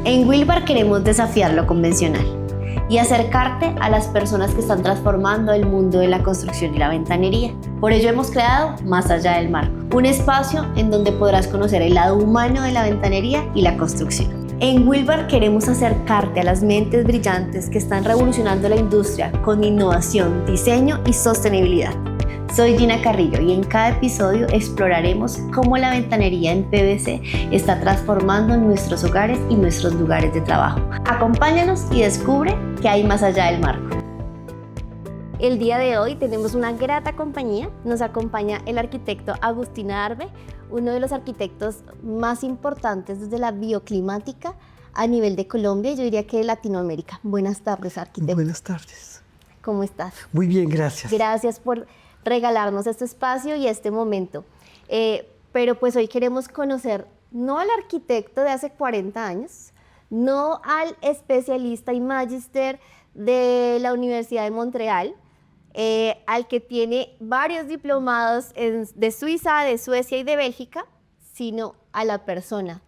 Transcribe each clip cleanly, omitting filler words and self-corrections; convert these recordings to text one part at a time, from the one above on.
En Wilbar queremos desafiar lo convencional y acercarte a las personas que están transformando el mundo de la construcción y la ventanería. Por ello hemos creado Más Allá del Marco, un espacio en donde podrás conocer el lado humano de la ventanería y la construcción. En Wilbar queremos acercarte a las mentes brillantes que están revolucionando la industria con innovación, diseño y sostenibilidad. Soy Gina Carrillo y en cada episodio exploraremos cómo la ventanería en PVC está transformando nuestros hogares y nuestros lugares de trabajo. Acompáñanos y descubre qué hay más allá del marco. El día de hoy tenemos una grata compañía. Nos acompaña el arquitecto Agustín Adarve, uno de los arquitectos más importantes desde la bioclimática a nivel de Colombia y yo diría que de Latinoamérica. Buenas tardes, arquitecto. Buenas tardes. ¿Cómo estás? Muy bien, gracias. Gracias por regalarnos este espacio y este momento. Pero pues hoy queremos conocer no al arquitecto de hace 40 años, no al especialista y magíster de la Universidad de Montreal, al que tiene varios diplomados de Suiza, de Suecia y de Bélgica, sino a la persona,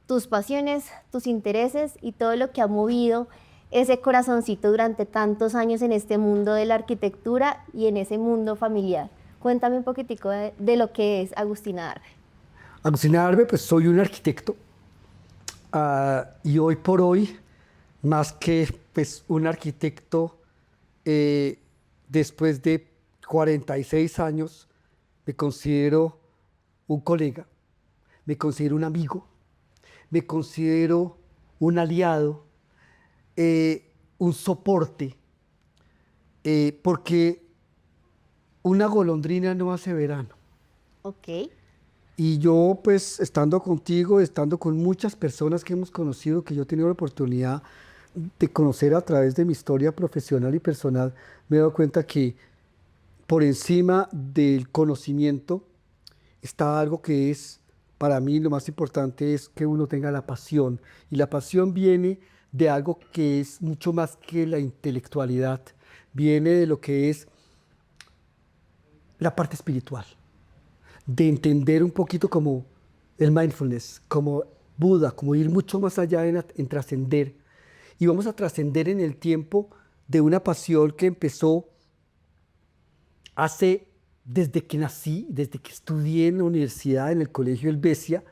tus pasiones, tus intereses y todo lo que ha movido ese corazoncito durante tantos años en este mundo de la arquitectura y en ese mundo familiar. Cuéntame un poquitico de lo que es Agustín Adarve. Agustín Adarve, pues soy un arquitecto y hoy por hoy, más que pues, un arquitecto, después de 46 años, me considero un colega, me considero un amigo, me considero un aliado, un soporte, porque una golondrina no hace verano. Ok. Y yo, pues, estando contigo, estando con muchas personas que hemos conocido, que yo he tenido la oportunidad de conocer a través de mi historia profesional y personal, me he dado cuenta que por encima del conocimiento está algo que es, para mí, lo más importante es que uno tenga la pasión. Y la pasión viene de algo que es mucho más que la intelectualidad, viene de lo que es la parte espiritual, de entender un poquito como el mindfulness, como Buda, como ir mucho más allá en trascender. Y vamos a trascender en el tiempo de una pasión que empezó desde que nací, desde que estudié en la universidad, en el colegio Helvecia.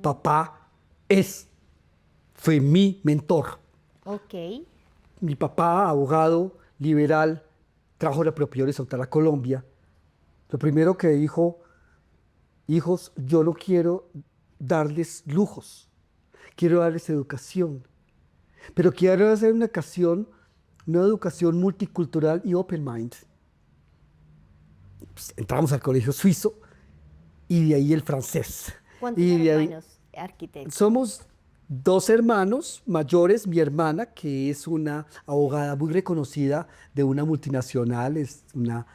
Papá fue mi mentor. Ok. Mi papá, abogado liberal, trajo la propiedad horizontal a Colombia. Lo primero que dijo: hijos, yo no quiero darles lujos, quiero darles educación, pero quiero hacer una educación multicultural y open mind. Pues, entramos al colegio suizo y de ahí el francés. ¿Cuántos hermanos, arquitectos? Somos 2 hermanos mayores, mi hermana, que es una abogada muy reconocida de una multinacional, es una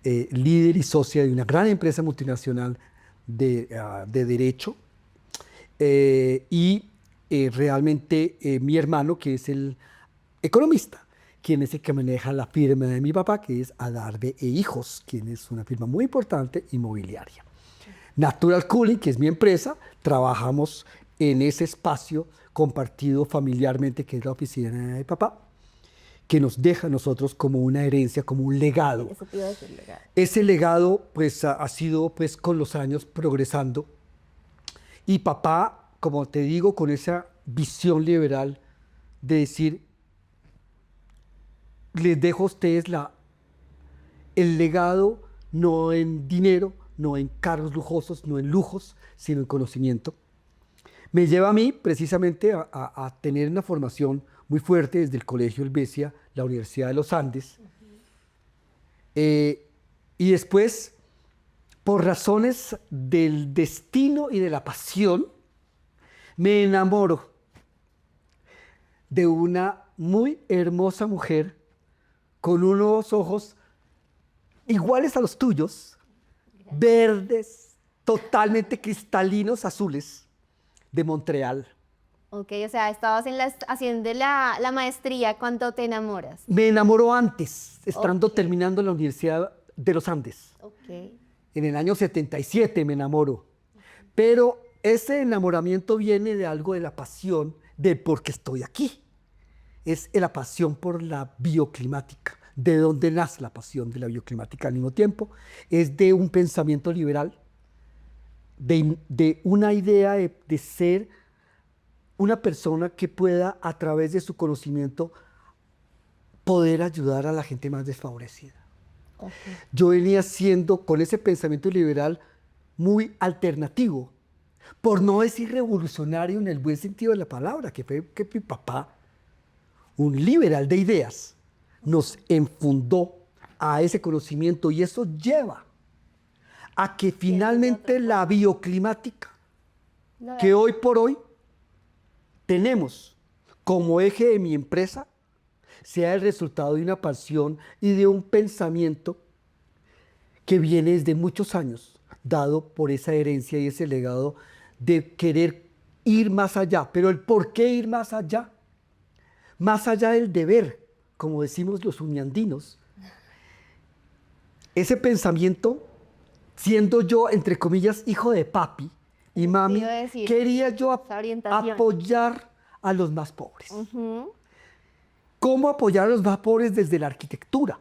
líder y socia de una gran empresa multinacional de derecho, y realmente mi hermano, que es el economista, quien es el que maneja la firma de mi papá, que es Adarve e Hijos, quien es una firma muy importante inmobiliaria. Natural Cooling, que es mi empresa, trabajamos en ese espacio compartido familiarmente, que es la oficina de mi papá, que nos deja a nosotros como una herencia, como un legado. Eso te iba a decir, legado. Ese legado pues, ha sido pues, con los años progresando. Y papá, como te digo, con esa visión liberal de decir: les dejo a ustedes el legado, no en dinero, no en carros lujosos, no en lujos, sino en conocimiento. Me lleva a mí precisamente a tener una formación muy fuerte desde el Colegio Helvecia, la Universidad de los Andes. Y después, por razones del destino y de la pasión, me enamoro de una muy hermosa mujer con unos ojos iguales a los tuyos, verdes, totalmente cristalinos, azules, de Montreal. Ok, o sea, estabas haciendo la maestría cuando te enamoras. Me enamoró antes, estando terminando la Universidad de los Andes. Ok. En el año 77 me enamoro. Pero ese enamoramiento viene de algo de la pasión, de por qué estoy aquí. Es la pasión por la bioclimática. ¿De dónde nace la pasión de la bioclimática al mismo tiempo? Es de un pensamiento liberal, de una idea de ser una persona que pueda, a través de su conocimiento, poder ayudar a la gente más desfavorecida. Okay. Yo venía siendo, con ese pensamiento liberal, muy alternativo, por no decir revolucionario en el buen sentido de la palabra, que fue que mi papá, un liberal de ideas, nos enfundó a ese conocimiento, y eso lleva a que finalmente la bioclimática, que hoy por hoy tenemos como eje de mi empresa, sea el resultado de una pasión y de un pensamiento que viene desde muchos años, dado por esa herencia y ese legado de querer ir más allá. Pero el por qué ir más allá del deber, como decimos los uniandinos, ese pensamiento, siendo yo, entre comillas, hijo de papi y mami, quería yo apoyar a los más pobres. ¿Cómo apoyar a los más pobres? Desde la arquitectura,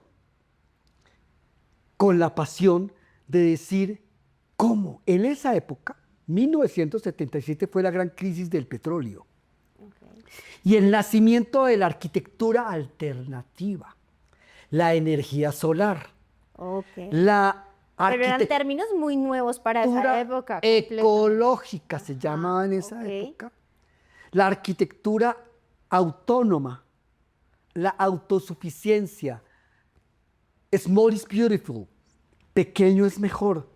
con la pasión de decir cómo en esa época, 1977 fue la gran crisis del petróleo, y el nacimiento de la arquitectura alternativa, la energía solar, pero eran términos muy nuevos para esa época. Ecológica se llamaba en esa época. La arquitectura autónoma, la autosuficiencia, small is beautiful, pequeño es mejor.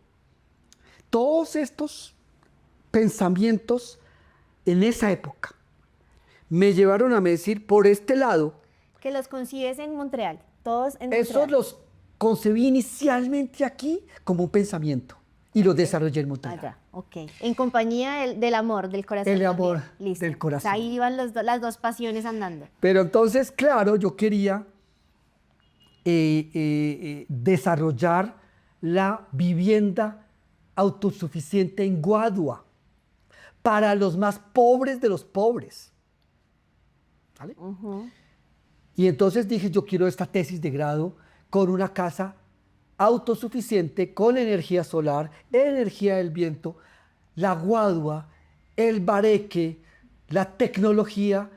Todos estos pensamientos en esa época me llevaron a decir, por este lado, que los concibes en Montreal, todos en Montreal. Esos los concebí inicialmente aquí como un pensamiento y los desarrollé en Montreal. Allá, en compañía del amor, del corazón. El amor del corazón. O sea, ahí iban las dos pasiones andando. Pero entonces, claro, yo quería desarrollar la vivienda autosuficiente en Guadua para los más pobres de los pobres. ¿Vale? Y entonces dije, yo quiero esta tesis de grado con una casa autosuficiente, con energía solar, energía del viento, la Guadua, el bareque, la tecnología,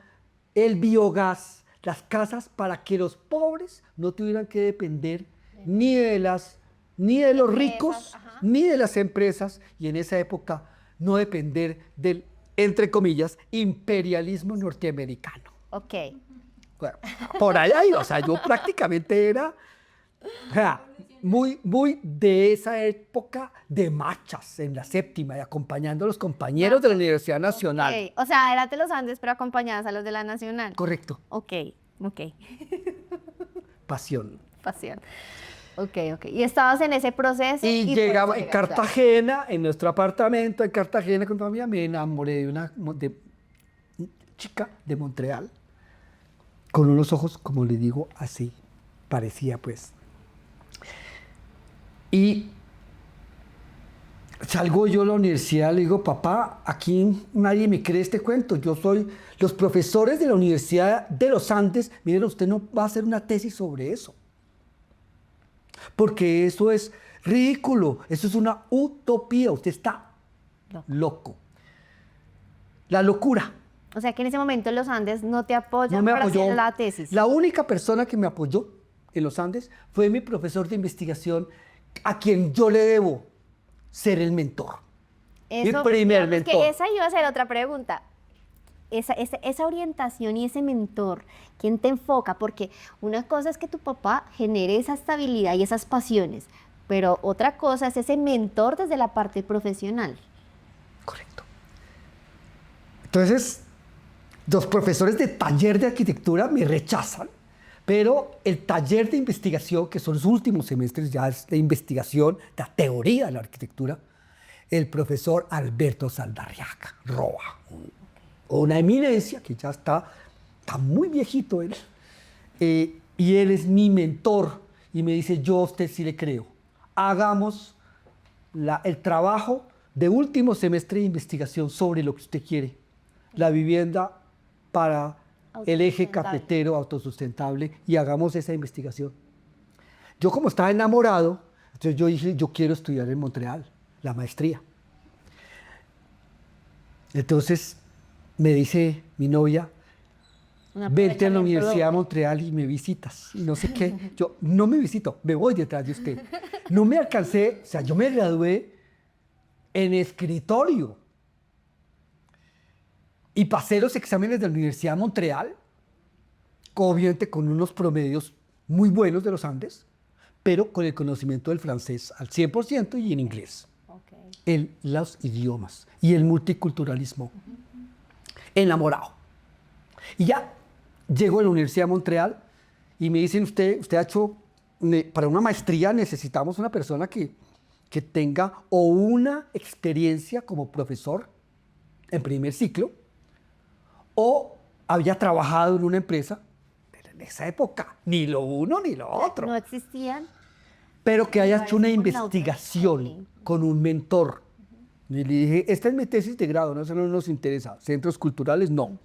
el biogás, las casas para que los pobres no tuvieran que depender ni de los ricos, ni de las empresas, y en esa época no depender del, entre comillas, imperialismo norteamericano. Bueno, por allá iba, o sea, yo prácticamente era muy de esa época de marchas en la séptima y acompañando a los compañeros de la Universidad Nacional. O sea, era de los Andes, pero acompañadas a los de la Nacional. Correcto. Ok. Pasión. Ok. Y estabas en ese proceso. Y llegaba en Cartagena, en nuestro apartamento en Cartagena con familia, me enamoré de una chica de Montreal, con unos ojos, como le digo, así, parecía pues. Y salgo yo a la universidad, le digo, papá, aquí nadie me cree este cuento, yo soy, los profesores de la Universidad de los Andes, miren, usted no va a hacer una tesis sobre eso, porque eso es ridículo, eso es una utopía, usted está loco. La locura. O sea que en ese momento los Andes no te apoyan para hacer la tesis. La única persona que me apoyó en los Andes fue mi profesor de investigación, a quien yo le debo ser el mentor. Mi primer mentor. Que esa iba a ser otra pregunta. Esa orientación y ese mentor, ¿quién te enfoca? Porque una cosa es que tu papá genere esa estabilidad y esas pasiones, pero otra cosa es ese mentor desde la parte profesional. Correcto. Entonces, los profesores de taller de arquitectura me rechazan, pero el taller de investigación, que son los últimos semestres ya es de investigación, la teoría de la arquitectura, el profesor Alberto Saldarriaga Roa, una eminencia que ya está muy viejito él, y él es mi mentor y me dice, yo a usted sí le creo, hagamos el trabajo de último semestre de investigación sobre lo que usted quiere, la vivienda para el eje Autosustentable. cafetero autosustentable y hagamos esa investigación. Yo como estaba enamorado, entonces yo dije, yo quiero estudiar en Montreal, la maestría. Entonces me dice mi novia, Un vente a la aprovechamiento Universidad de doble. Montreal y me visitas. Y no sé qué, yo no me visito, me voy detrás de usted. No me alcancé, o sea, yo me gradué en escritorio y pasé los exámenes de la Universidad de Montreal, obviamente con unos promedios muy buenos de los Andes, pero con el conocimiento del francés al 100% y en inglés, Ok. en los idiomas y el multiculturalismo. Enamorado. Y ya llego a la Universidad de Montreal y me dicen, usted ha hecho, para una maestría necesitamos una persona que tenga o una experiencia como profesor en primer ciclo o había trabajado en una empresa, pero en esa época ni lo uno ni lo otro, No existían. pero que haya hecho una Parece con investigación autoscaling. con un mentor. Y le dije, esta es mi tesis de grado, no, eso no nos interesa, centros culturales no.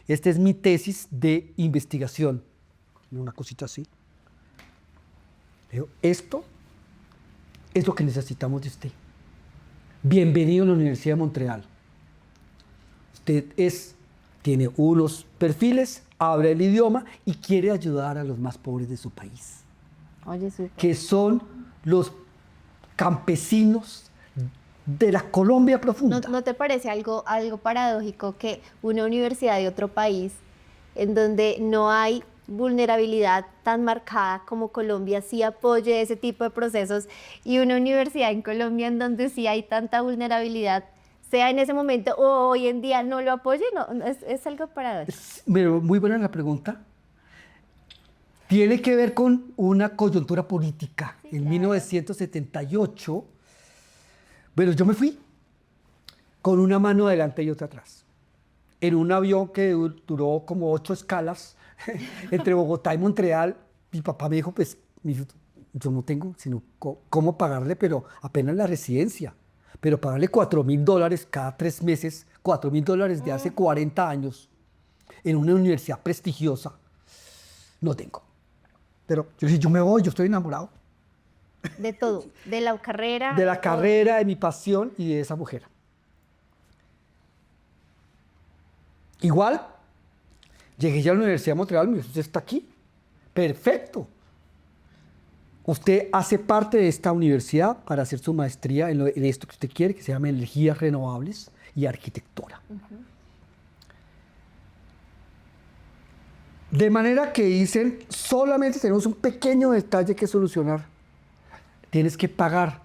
Esta es mi tesis de investigación. Una cosita así. Le digo, esto es lo que necesitamos de usted. Bienvenido a la Universidad de Montreal. Usted tiene unos perfiles, habla el idioma y quiere ayudar a los más pobres de su país, Oye, súper. que son los campesinos de la Colombia ¿No, profunda. no te parece algo paradójico que una universidad de otro país en donde no hay vulnerabilidad tan marcada como Colombia sí apoye ese tipo de procesos y una universidad en Colombia en donde sí hay tanta vulnerabilidad, sea en ese momento o hoy en día no lo apoye? No, es algo paradójico. Pero muy buena la pregunta. Tiene que ver con una coyuntura política. Sí, En claro. 1978, bueno, yo me fui con una mano adelante y otra atrás. En un avión que duró como 8 escalas entre Bogotá y Montreal. Mi papá me dijo, pues, yo no tengo sino cómo pagarle, pero apenas la residencia. Pero pagarle $4.000 cada 3 meses, $4.000 de hace 40 años, en una universidad prestigiosa, no tengo. Pero yo dije, yo me voy, yo estoy enamorado De todo, de la carrera. de la todo. carrera, de mi pasión y de esa mujer. Igual, llegué ya a la Universidad de Montreal y me dijo, usted está aquí. Perfecto. Usted hace parte de esta universidad para hacer su maestría en esto que usted quiere, que se llama energías renovables y arquitectura. De manera que dicen, solamente tenemos un pequeño detalle que solucionar. Tienes que pagar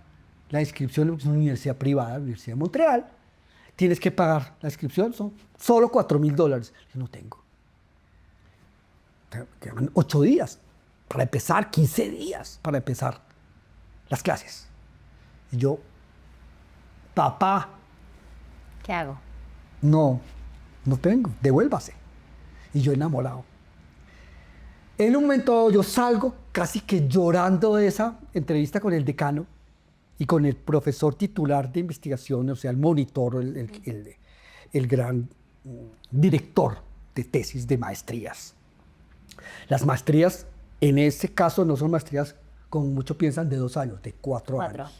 la inscripción, es una universidad privada, la Universidad de Montreal. Tienes que pagar la inscripción, son solo $4.000. Yo no tengo. Quedan 8 días para empezar, 15 días para empezar las clases. Y yo, papá, ¿Qué hago? no tengo, devuélvase. Y yo enamorado. En un momento yo salgo casi que llorando de esa entrevista con el decano y con el profesor titular de investigación, o sea, el monitor, el gran director de tesis de maestrías. Las maestrías, en ese caso, no son maestrías, como muchos piensan, de 2 años, de 4 años.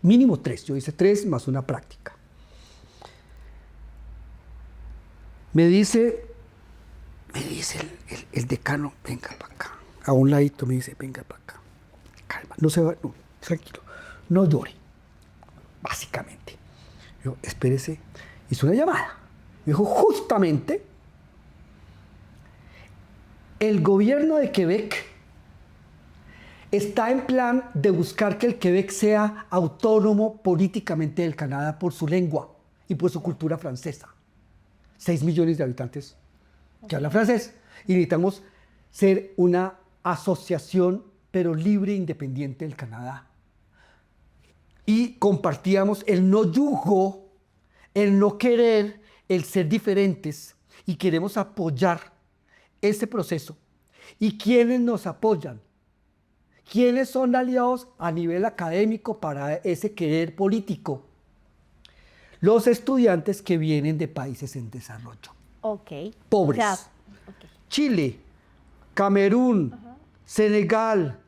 Mínimo 3, yo hice 3 más una práctica. Me dice el decano, venga para acá. A un ladito me dice, venga para acá. Calma, no se va, no, tranquilo, no llore. Básicamente. Yo, espérese, hizo una llamada. Me dijo, justamente, el gobierno de Quebec está en plan de buscar que el Quebec sea autónomo políticamente del Canadá por su lengua y por su cultura francesa. 6 millones de habitantes que hablan francés y necesitamos ser una asociación pero libre e independiente del Canadá. Y compartíamos el no yugo, el no querer, el ser diferentes y queremos apoyar ese proceso. ¿Y quiénes nos apoyan? ¿Quiénes son aliados a nivel académico para ese querer político? Los estudiantes que vienen de países en desarrollo. Ok. pobres. O sea, ok. Chile, Camerún, Senegal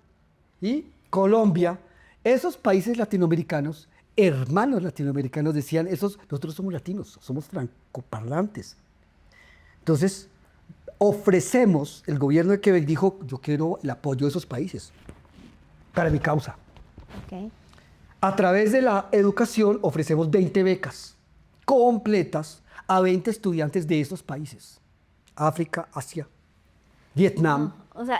y Colombia, esos países latinoamericanos, hermanos latinoamericanos, decían, nosotros somos latinos, somos francoparlantes. Entonces, ofrecemos, el gobierno de Quebec dijo, yo quiero el apoyo de esos países para mi causa. Ok. A través de la educación ofrecemos 20 becas completas a 20 estudiantes de esos países. África, Asia, Vietnam, O sea,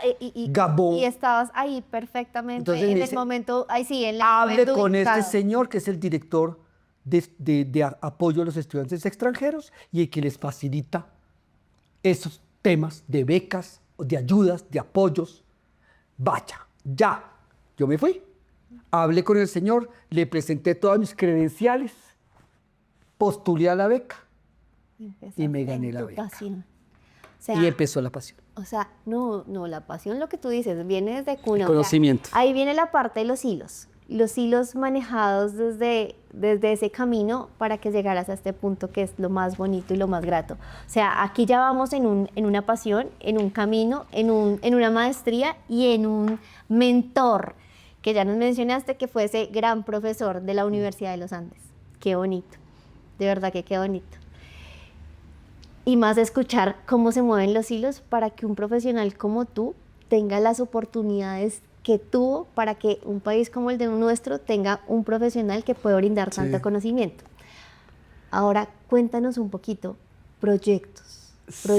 Gabón. y estabas ahí perfectamente Entonces me en el dice, momento, ahí sí, en la hable momento con este indicado. señor que es el director de apoyo a los estudiantes extranjeros y el que les facilita esos temas de becas, de ayudas, de apoyos. Vaya, ya. Yo me fui, hablé con el señor, le presenté todas mis credenciales, postulé a la beca y me gané la beca. Pasión. O sea, Y empezó la pasión. O sea, no, la pasión, lo que tú dices, viene desde cuna. El conocimiento. O sea, ahí viene la parte de los hilos manejados desde ese camino para que llegaras a este punto que es lo más bonito y lo más grato. O sea, aquí ya vamos en una pasión, en un camino, en una maestría y en un mentor, que ya nos mencionaste que fue ese gran profesor de la Universidad de los Andes. Qué bonito, de verdad que qué bonito. Y más escuchar cómo se mueven los hilos para que un profesional como tú tenga las oportunidades que tuvo para que un país como el de nuestro tenga un profesional que pueda brindar tanto conocimiento. Ahora, cuéntanos un poquito, proyectos Sí.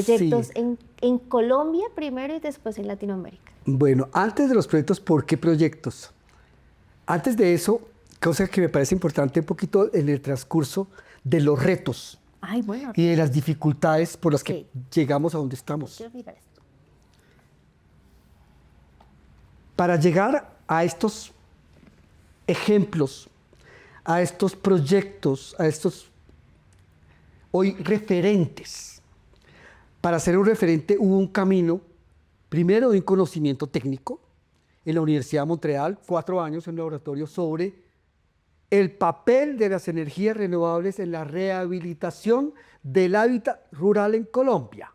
en Colombia primero y después en Latinoamérica. Bueno, antes de los proyectos, ¿por qué proyectos? Antes de eso, cosa que me parece importante un poquito en el transcurso de los retos Ay, bueno. y de las dificultades por las que llegamos a donde estamos. Quiero mirar esto. Para llegar a estos ejemplos, a estos proyectos, a estos hoy referentes, para ser un referente hubo un camino, primero de un conocimiento técnico, en la Universidad de Montreal, 4 años en un laboratorio sobre el papel de las energías renovables en la rehabilitación del hábitat rural en Colombia.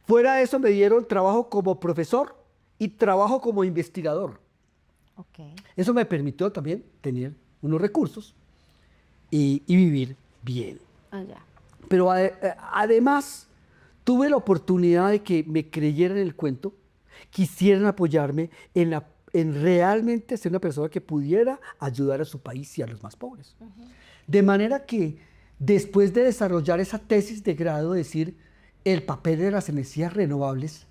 Fuera de eso me dieron trabajo como profesor y trabajo como investigador. Okay. Eso me permitió también tener unos recursos y vivir bien. Ya. Pero además tuve la oportunidad de que me creyeran el cuento, quisieran apoyarme en realmente ser una persona que pudiera ayudar a su país y a los más pobres. De manera que después de desarrollar esa tesis de grado, decir el papel de las energías renovables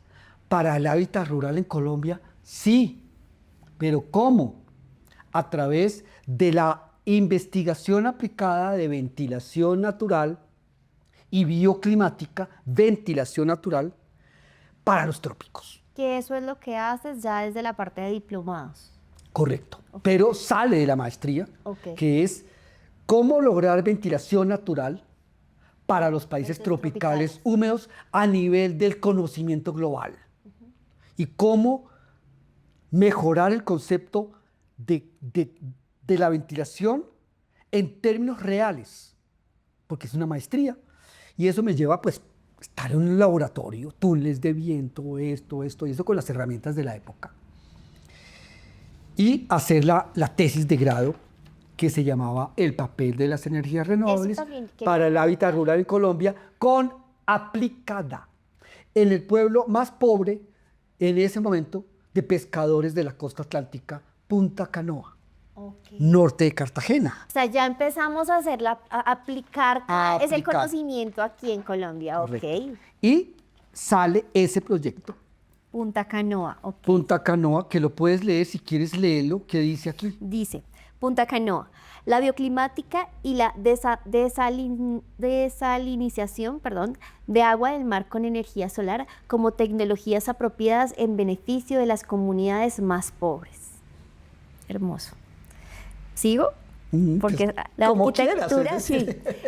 para el hábitat rural en Colombia, sí, pero ¿cómo? A través de la investigación aplicada de ventilación natural y bioclimática, ventilación natural para los trópicos. Que eso es lo que haces ya desde la parte de diplomados. Correcto, pero sale de la maestría, Okay. que es cómo lograr ventilación natural para los países tropicales húmedos a nivel del conocimiento global. Y cómo mejorar el concepto de la ventilación en términos reales, porque es una maestría. Y eso me lleva pues estar en un laboratorio, túneles de viento, esto y eso con las herramientas de la época. Y hacer la tesis de grado que se llamaba El papel de las energías renovables para el hábitat rural en Colombia, con aplicada en el pueblo más pobre en ese momento de pescadores de la costa atlántica, Punta Canoa, norte de Cartagena. O sea, ya empezamos a aplicar ese conocimiento aquí en Colombia. Correcto. Ok. Y sale ese proyecto. Punta Canoa, ok. Punta Canoa, que lo puedes leer si quieres leerlo, que dice aquí. Dice, Punta Canoa, la bioclimática y la desalinización de agua del mar con energía solar como tecnologías apropiadas en beneficio de las comunidades más pobres. Hermoso. ¿Sigo? Porque pues, la como arquitectura, quieras, sí,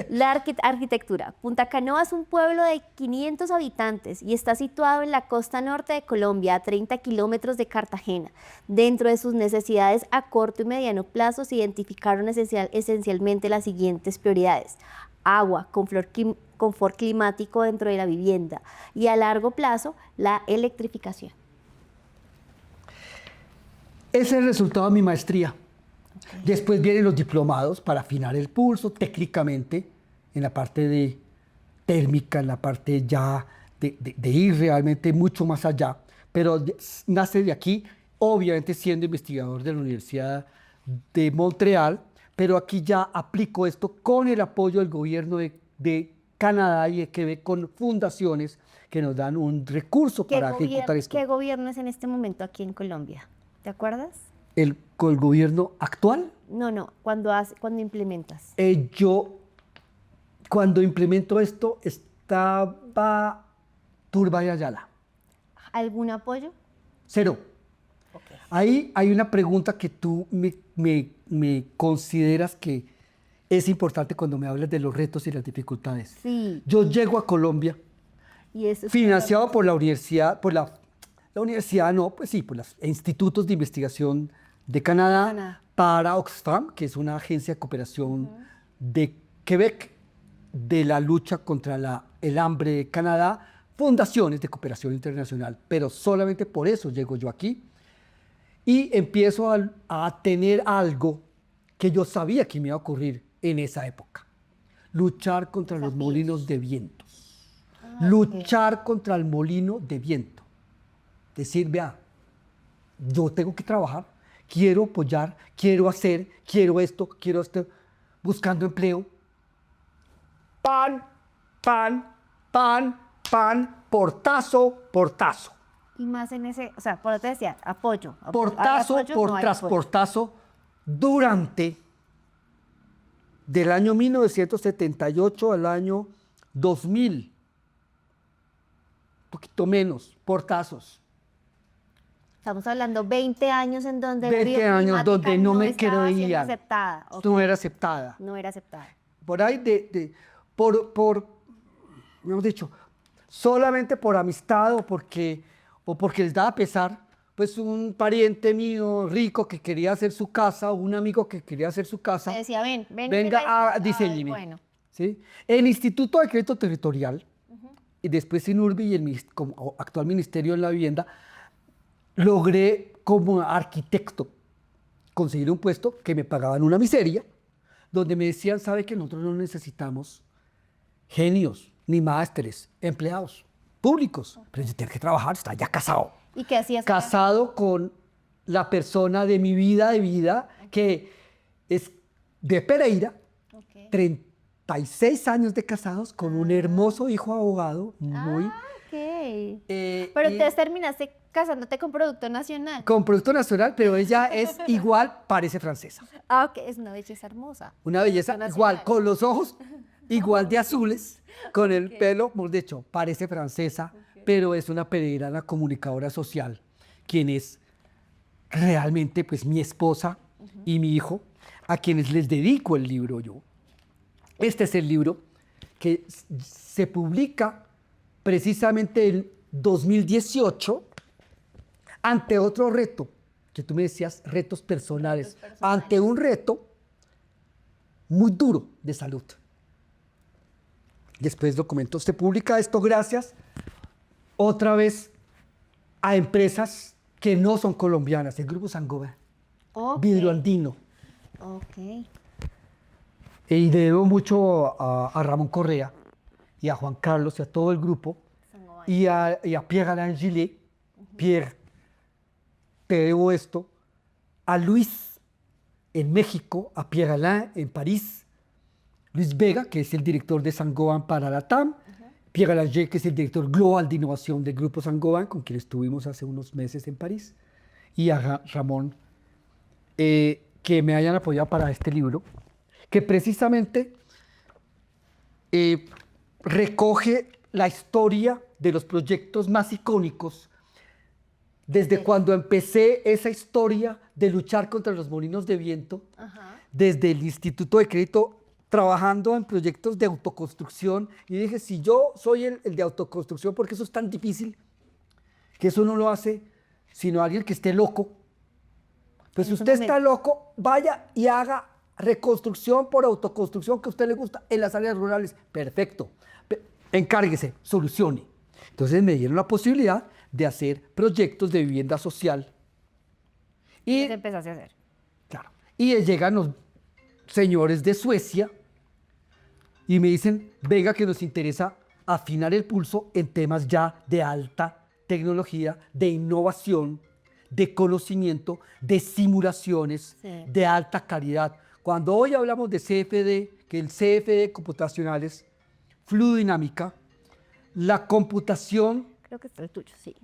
la arquitectura. Punta Canoa es un pueblo de 500 habitantes y está situado en la costa norte de Colombia, a 30 kilómetros de Cartagena. Dentro de sus necesidades a corto y mediano plazo se identificaron esencialmente las siguientes prioridades: agua con confort climático dentro de la vivienda y a largo plazo la electrificación. Ese es el resultado de mi maestría. Después vienen los diplomados para afinar el pulso técnicamente en la parte de térmica, en la parte ya de ir realmente mucho más allá. Pero nace de aquí, obviamente siendo investigador de la Universidad de Montreal, pero aquí ya aplico esto con el apoyo del gobierno de Canadá y de Quebec, con fundaciones que nos dan un recurso para ejecutar esto. ¿Qué gobierno es en este momento aquí en Colombia? ¿Te acuerdas? ¿Con el gobierno actual? No, cuando implementas. Yo, cuando implemento esto, estaba Turba y Ayala. ¿Algún apoyo? Cero. Okay. Ahí hay una pregunta que tú me consideras que es importante cuando me hablas de los retos y las dificultades. Sí. Yo llego a Colombia y eso es financiado por la universidad, por la universidad no, pues sí, por los institutos de investigación de Canadá, para Oxfam, que es una agencia de cooperación de Quebec, de la lucha contra el hambre de Canadá, fundaciones de cooperación internacional, pero solamente por eso llego yo aquí y empiezo a tener algo que yo sabía que me iba a ocurrir en esa época: luchar contra los molinos de viento. Luchar contra el molino de viento. Decir, vea, yo tengo que trabajar, quiero apoyar, quiero hacer, quiero esto, buscando empleo. Pan, pan, pan, pan, portazo, portazo. Y más en ese, o sea, por eso te decía, apoyo. Portazo tras portazo durante del año 1978 al año 2000. Un poquito menos, portazos. Estamos hablando 20 años en donde 20 años donde no me quería. Aceptada. Okay. No era aceptada. No era aceptada. Por ahí, hemos dicho, solamente por amistad o porque les daba pesar, pues un pariente mío rico que quería hacer su casa, o un amigo que quería hacer su casa. Me decía, venga a diseñarme. Bueno. ¿Sí? El Instituto de Crédito Territorial, y después INURBI y como actual Ministerio de la Vivienda, logré como arquitecto conseguir un puesto que me pagaban una miseria, donde me decían, sabe que nosotros no necesitamos genios, ni másteres, empleados públicos, pero yo tengo que trabajar, está ya casado. ¿Y qué hacías? Casado con la persona de mi vida, que es de Pereira, 36 años de casados, con un hermoso hijo abogado, muy... Pero entonces terminaste casándote con Producto Nacional. Con Producto Nacional, pero ella es igual, parece francesa. Ok, es una belleza hermosa. Una belleza igual, con los ojos igual de azules, con el pelo, de hecho, parece francesa, pero es una pereirana comunicadora social, quien es realmente pues mi esposa y mi hijo, a quienes les dedico el libro yo. Este es el libro que se publica precisamente en 2018 ante otro reto, que tú me decías retos personales, ante un reto muy duro de salud. Después lo comento, se publica esto gracias otra vez a empresas que no son colombianas, el Grupo Saint-Gobain, Vidrio Andino. Y debo mucho a Ramón Correa y a Juan Carlos y a todo el grupo y a Pierre-Alain Gillet. Pierre, te debo esto. A Luis en México, a Pierre-Alain en París, Luis Vega, que es el director de Saint-Gobain para la TAM, Pierre-Alain Gillet, que es el director global de innovación del Grupo Saint-Gobain, con quien estuvimos hace unos meses en París, y a Ramón, que me hayan apoyado para este libro, que precisamente recoge la historia de los proyectos más icónicos desde cuando empecé esa historia de luchar contra los molinos de viento, desde el Instituto de Crédito, trabajando en proyectos de autoconstrucción, y dije, si yo soy el de autoconstrucción, porque eso es tan difícil, que eso no lo hace sino alguien que esté loco, pues si usted está loco, vaya y haga reconstrucción por autoconstrucción que a usted le gusta en las áreas rurales. Perfecto. encárguese, solucione. Entonces me dieron la posibilidad de hacer proyectos de vivienda social. Y, ¿Qué empezaste a hacer? claro, y llegan los señores de Suecia y me dicen, venga que nos interesa afinar el pulso en temas ya de alta tecnología, de innovación, de conocimiento, de simulaciones, Sí. de alta calidad. Cuando hoy hablamos de CFD, que el CFD computacional es fluidodinámica, la computación, Creo que está el tuyo, sí.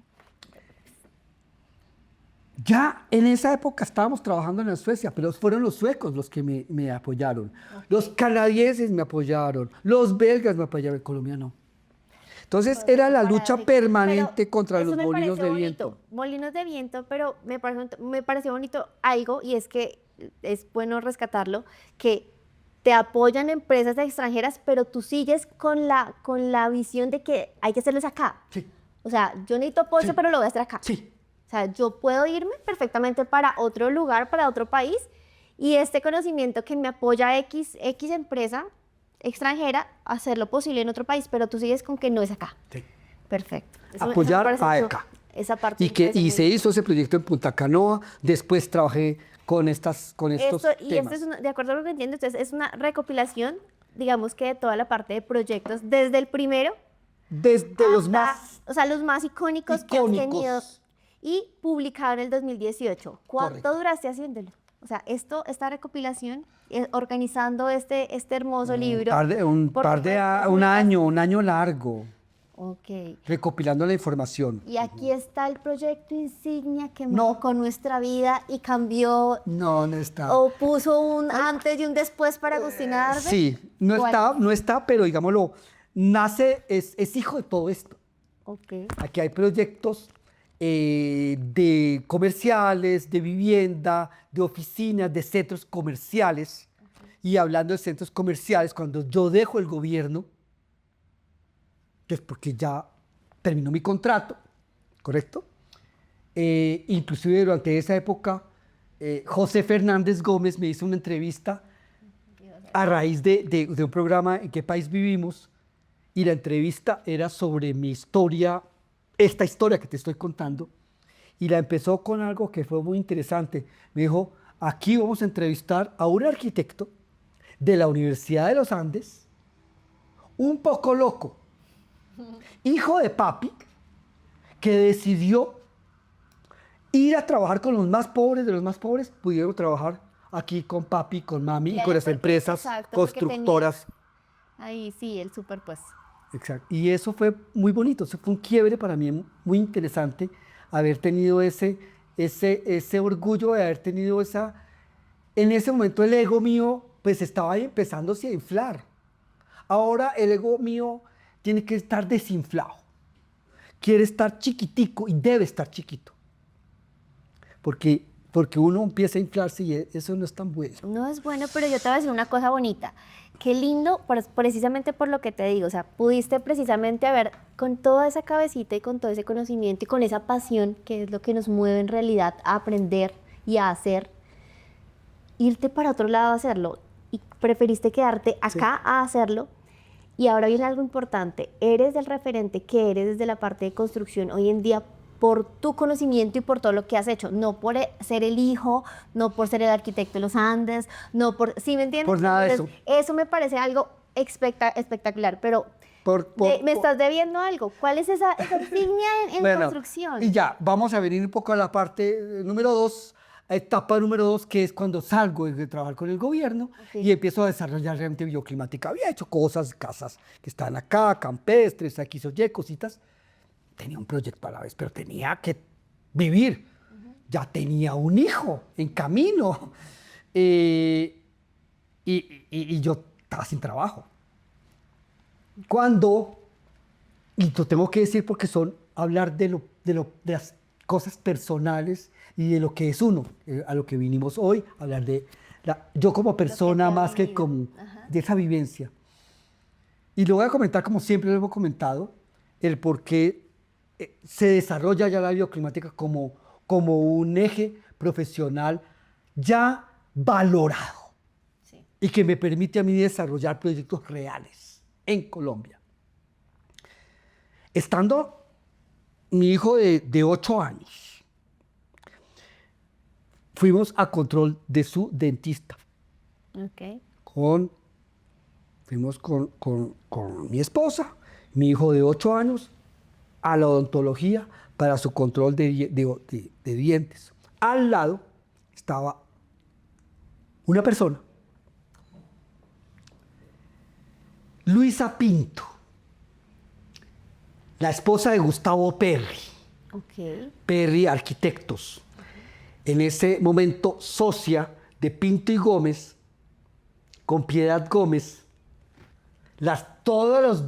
ya en esa época estábamos trabajando en Suecia, pero fueron los suecos los que me apoyaron. Los canadienses me apoyaron, los belgas me apoyaron, en Colombia no. Entonces era la lucha permanente Pero contra eso los me molinos parece de bonito, viento. Molinos de viento, pero me pareció bonito algo, y es que es bueno rescatarlo, que te apoyan empresas extranjeras, pero tú sigues con la visión de que hay que hacerlos acá. Sí, O sea, yo necesito apoyo, Sí. pero lo voy a hacer acá. sí. O sea, yo puedo irme perfectamente para otro lugar, para otro país, y este conocimiento que me apoya X empresa extranjera, hacer lo posible en otro país, pero tú sigues con que no es acá. Sí. Perfecto. Apoyar me parece a mucho- acá. Esa parte Y, me que, parece y muy se hizo ese proyecto en Punta Canoa, después trabajé con estos Esto, y temas. esto es de acuerdo a lo que entiendo, entonces es una recopilación, digamos que de toda la parte de proyectos, desde el primero Desde los hasta, más o sea, los más icónicos que has tenido, icónicos. y publicado en el 2018. ¿Cuánto Correcto. duraste haciéndolo? O sea, esta recopilación, organizando este hermoso libro. porque Un año largo, Ok. recopilando la información. Y aquí está el proyecto insignia que No. marcó nuestra vida y cambió, No, no está. o puso un antes y un después para Agustín Arbe. Sí, no ¿Cuál? está, no está, pero digámoslo, es hijo de todo esto. Ok. Aquí hay proyectos de comerciales, de vivienda, de oficinas, de centros comerciales. Y hablando de centros comerciales, cuando yo dejo el gobierno, que es porque ya terminó mi contrato, ¿correcto? Inclusive durante esa época, José Fernández Gómez me hizo una entrevista a raíz de un programa En qué país vivimos, y la entrevista era sobre mi historia, esta historia que te estoy contando, y la empezó con algo que fue muy interesante. Me dijo, aquí vamos a entrevistar a un arquitecto de la Universidad de los Andes, un poco loco, hijo de papi, que decidió ir a trabajar con los más pobres de los más pobres, pudieron trabajar aquí con papi, con mami y Claro, con las porque- empresas exacto, porque constructoras. Ahí sí, el superpuesto. Exacto. Y eso fue muy bonito, eso fue un quiebre para mí muy interesante, haber tenido ese orgullo de haber tenido esa... En ese momento el ego mío pues estaba ahí empezándose a inflar. Ahora el ego mío tiene que estar desinflado. Quiere estar chiquitico y debe estar chiquito. Porque uno empieza a inflarse y eso no es tan bueno. No es bueno, pero yo te voy a decir una cosa bonita. Qué lindo, precisamente por lo que te digo, o sea, pudiste precisamente haber, con toda esa cabecita y con todo ese conocimiento y con esa pasión, que es lo que nos mueve en realidad a aprender y a hacer, irte para otro lado a hacerlo, y preferiste quedarte acá a hacerlo. Y ahora viene algo importante, eres el referente que eres desde la parte de construcción hoy en día por tu conocimiento y por todo lo que has hecho, no por ser el hijo, no por ser el arquitecto de los Andes, no por, ¿sí me entiendes? Por nada de Entonces, eso me parece algo espectacular, pero me estás debiendo algo. ¿Cuál es esa insignia en Bueno, construcción? Y ya, vamos a venir un poco a la parte número 2, etapa número 2, que es cuando salgo de trabajar con el gobierno. Ok. Y empiezo a desarrollar realmente bioclimática. Había hecho cosas, casas que están acá, campestres, aquí se oye, cositas. Tenía un proyecto a la vez, pero tenía que vivir. Ya tenía un hijo en camino. Y yo estaba sin trabajo. Y lo tengo que decir porque son hablar de las cosas personales y de lo que es uno, a lo que vinimos hoy, hablar de yo como persona te ha más que vivido. como Ajá. de esa vivencia. Y lo voy a comentar como siempre lo hemos comentado, el por qué se desarrolla ya la bioclimática como un eje profesional ya valorado Sí. y que me permite a mí desarrollar proyectos reales en Colombia. Estando mi hijo de 8 años, fuimos a control de su dentista. Ok. Fuimos con mi esposa, mi hijo de 8 años, a la odontología para su control de dientes. Al lado estaba una persona, Luisa Pinto, la esposa de Gustavo Perry. Ok. Perry Arquitectos. En ese momento socia de Pinto y Gómez, con Piedad Gómez, todos los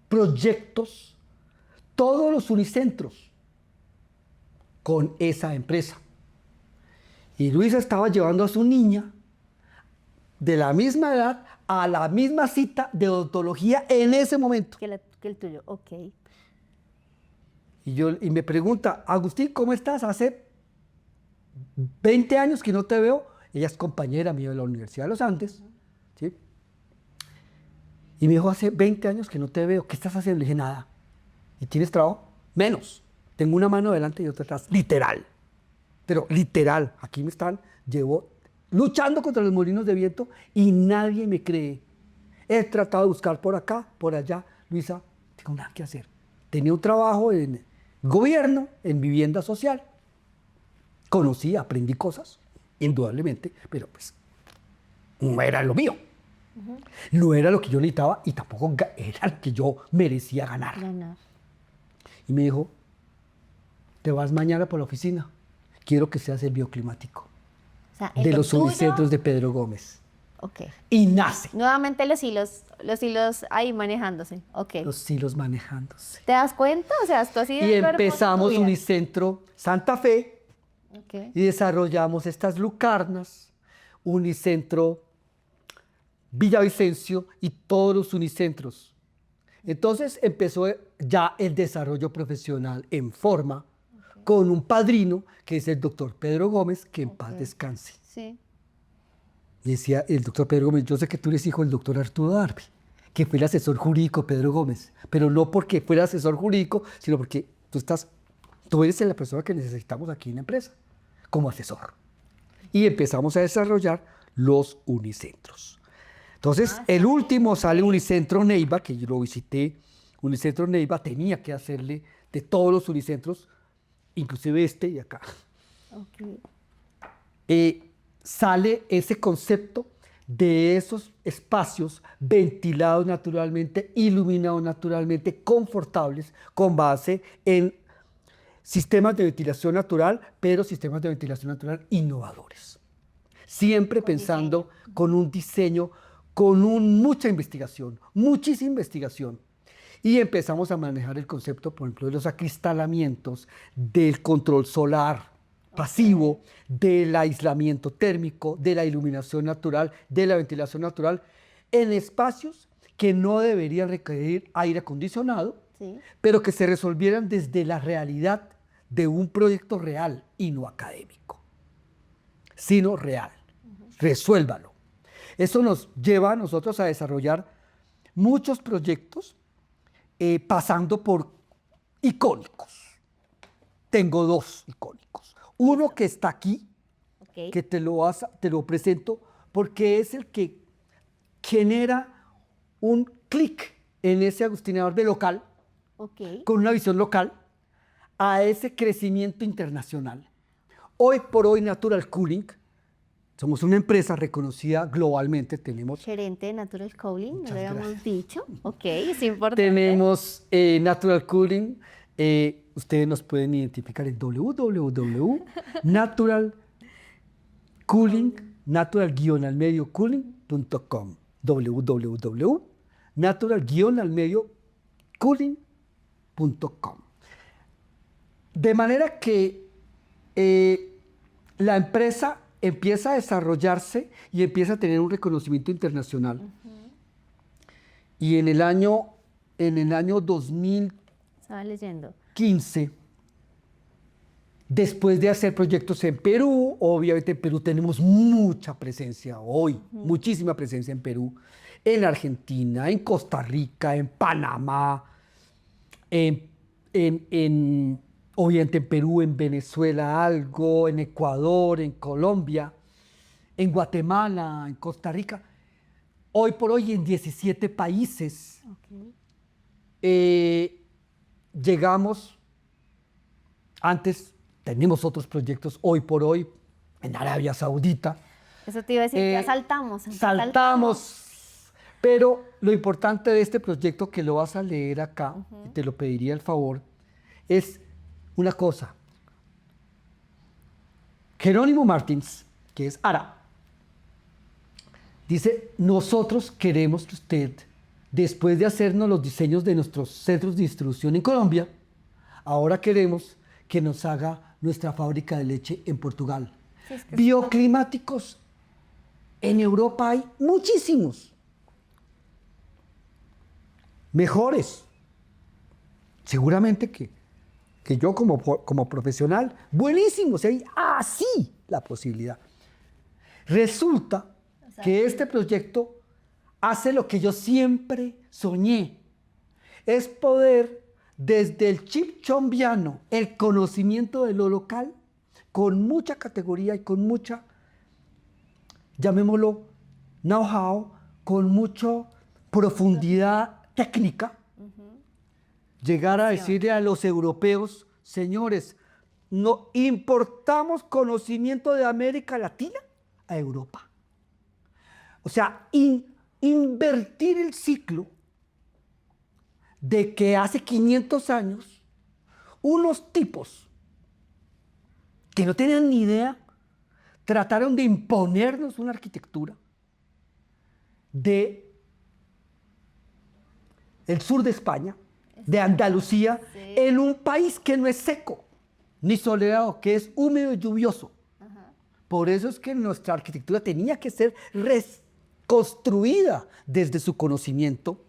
proyectos, todos los unicentros con esa empresa. Y Luisa estaba llevando a su niña de la misma edad a la misma cita de odontología en ese momento. Que el tuyo, ok. Y me pregunta, Agustín, ¿cómo estás? Hace 20 años que no te veo. Ella es compañera mía de la Universidad de los Andes. ¿Sí? Y me dijo, hace 20 años que no te veo. ¿Qué estás haciendo? Le dije, nada. ¿Y tienes trabajo? Menos. Tengo una mano delante y otra atrás. Literal. Pero literal. Aquí me están, llevo luchando contra los molinos de viento y nadie me cree. He tratado de buscar por acá, por allá. Luisa, no tengo nada que hacer. Tenía un trabajo en gobierno, en vivienda social. Conocí, aprendí cosas, indudablemente, pero pues no era lo mío. No era lo que yo necesitaba y tampoco era lo que yo merecía ganar. Y me dijo, te vas mañana por la oficina. Quiero que seas el bioclimático de los unicentros de Pedro Gómez. Ok. Y nace. Nuevamente los hilos ahí manejándose. Ok. Los hilos manejándose. ¿Te das cuenta? O sea, esto así Y empezamos Unicentro Santa Fe. Okay. Y desarrollamos estas lucarnas, Unicentro Villavicencio y todos los unicentros. Entonces empezó ya el desarrollo profesional en forma, con un padrino que es el doctor Pedro Gómez, que en paz descanse. Sí. Decía el doctor Pedro Gómez, yo sé que tú eres hijo del doctor Arturo Darby, que fue el asesor jurídico de Pedro Gómez, pero no porque fuera asesor jurídico, sino porque tú eres la persona que necesitamos aquí en la empresa, como asesor. Y empezamos a desarrollar los unicentros. Entonces, el último sale Unicentro Neiva, que yo lo visité. Unicentro Neiva tenía que hacerle de todos los unicentros, inclusive este y acá. Okay. Sale ese concepto de esos espacios ventilados naturalmente, iluminados naturalmente, confortables, con base en sistemas de ventilación natural, pero sistemas de ventilación natural innovadores. Siempre pensando con un diseño, con mucha investigación, muchísima investigación. Y empezamos a manejar el concepto, por ejemplo, de los acristalamientos, del control solar pasivo, del aislamiento térmico, de la iluminación natural, de la ventilación natural, en espacios que no deberían requerir aire acondicionado, sí, pero que se resolvieran desde la realidad de un proyecto real y no académico, sino real. Resuélvalo. Eso nos lleva a nosotros a desarrollar muchos proyectos pasando por icónicos. Tengo 2 icónicos. Uno que está aquí, que te lo presento, porque es el que genera un clic en ese Agustín Darby local, con una visión local, a ese crecimiento internacional. Hoy por hoy Natural Cooling, somos una empresa reconocida globalmente, tenemos... Gerente de Natural Cooling, no lo habíamos dicho. Ok, es importante. Tenemos Natural Cooling, ustedes nos pueden identificar en natural-cooling.com, www.natural-cooling.com. De manera que la empresa empieza a desarrollarse y empieza a tener un reconocimiento internacional. Y en el año 2015, después de hacer proyectos en Perú, obviamente en Perú tenemos mucha presencia hoy, muchísima presencia en Perú, en Argentina, en Costa Rica, en Panamá, en, obviamente en Perú, en Venezuela algo, en Ecuador, en Colombia, en Guatemala, en Costa Rica. Hoy por hoy en 17 países. Llegamos, antes tenemos otros proyectos, hoy por hoy en Arabia Saudita. Eso te iba a decir, ya saltamos. Saltamos. Pero lo importante de este proyecto, que lo vas a leer acá, y te lo pediría el favor, es una cosa. Jerónimo Martins, que es árabe, dice: nosotros queremos que usted, después de hacernos los diseños de nuestros centros de distribución en Colombia, ahora queremos que nos haga nuestra fábrica de leche en Portugal. Sí, es que bioclimáticos en Europa hay muchísimos. Mejores. Seguramente que yo como profesional, buenísimos. Hay así la posibilidad. Resulta que este proyecto hace lo que yo siempre soñé. Es poder, desde el chip chombiano, el conocimiento de lo local, con mucha categoría y con mucha, llamémoslo, know-how, con mucha profundidad técnica, llegar a decirle a los europeos: señores, no importamos conocimiento de América Latina a Europa. O sea, invertir el ciclo de que hace 500 años unos tipos que no tenían ni idea trataron de imponernos una arquitectura de el sur de España, de Andalucía, sí, en un país que no es seco ni soleado, que es húmedo y lluvioso. Por eso es que nuestra arquitectura tenía que ser construida desde su conocimiento,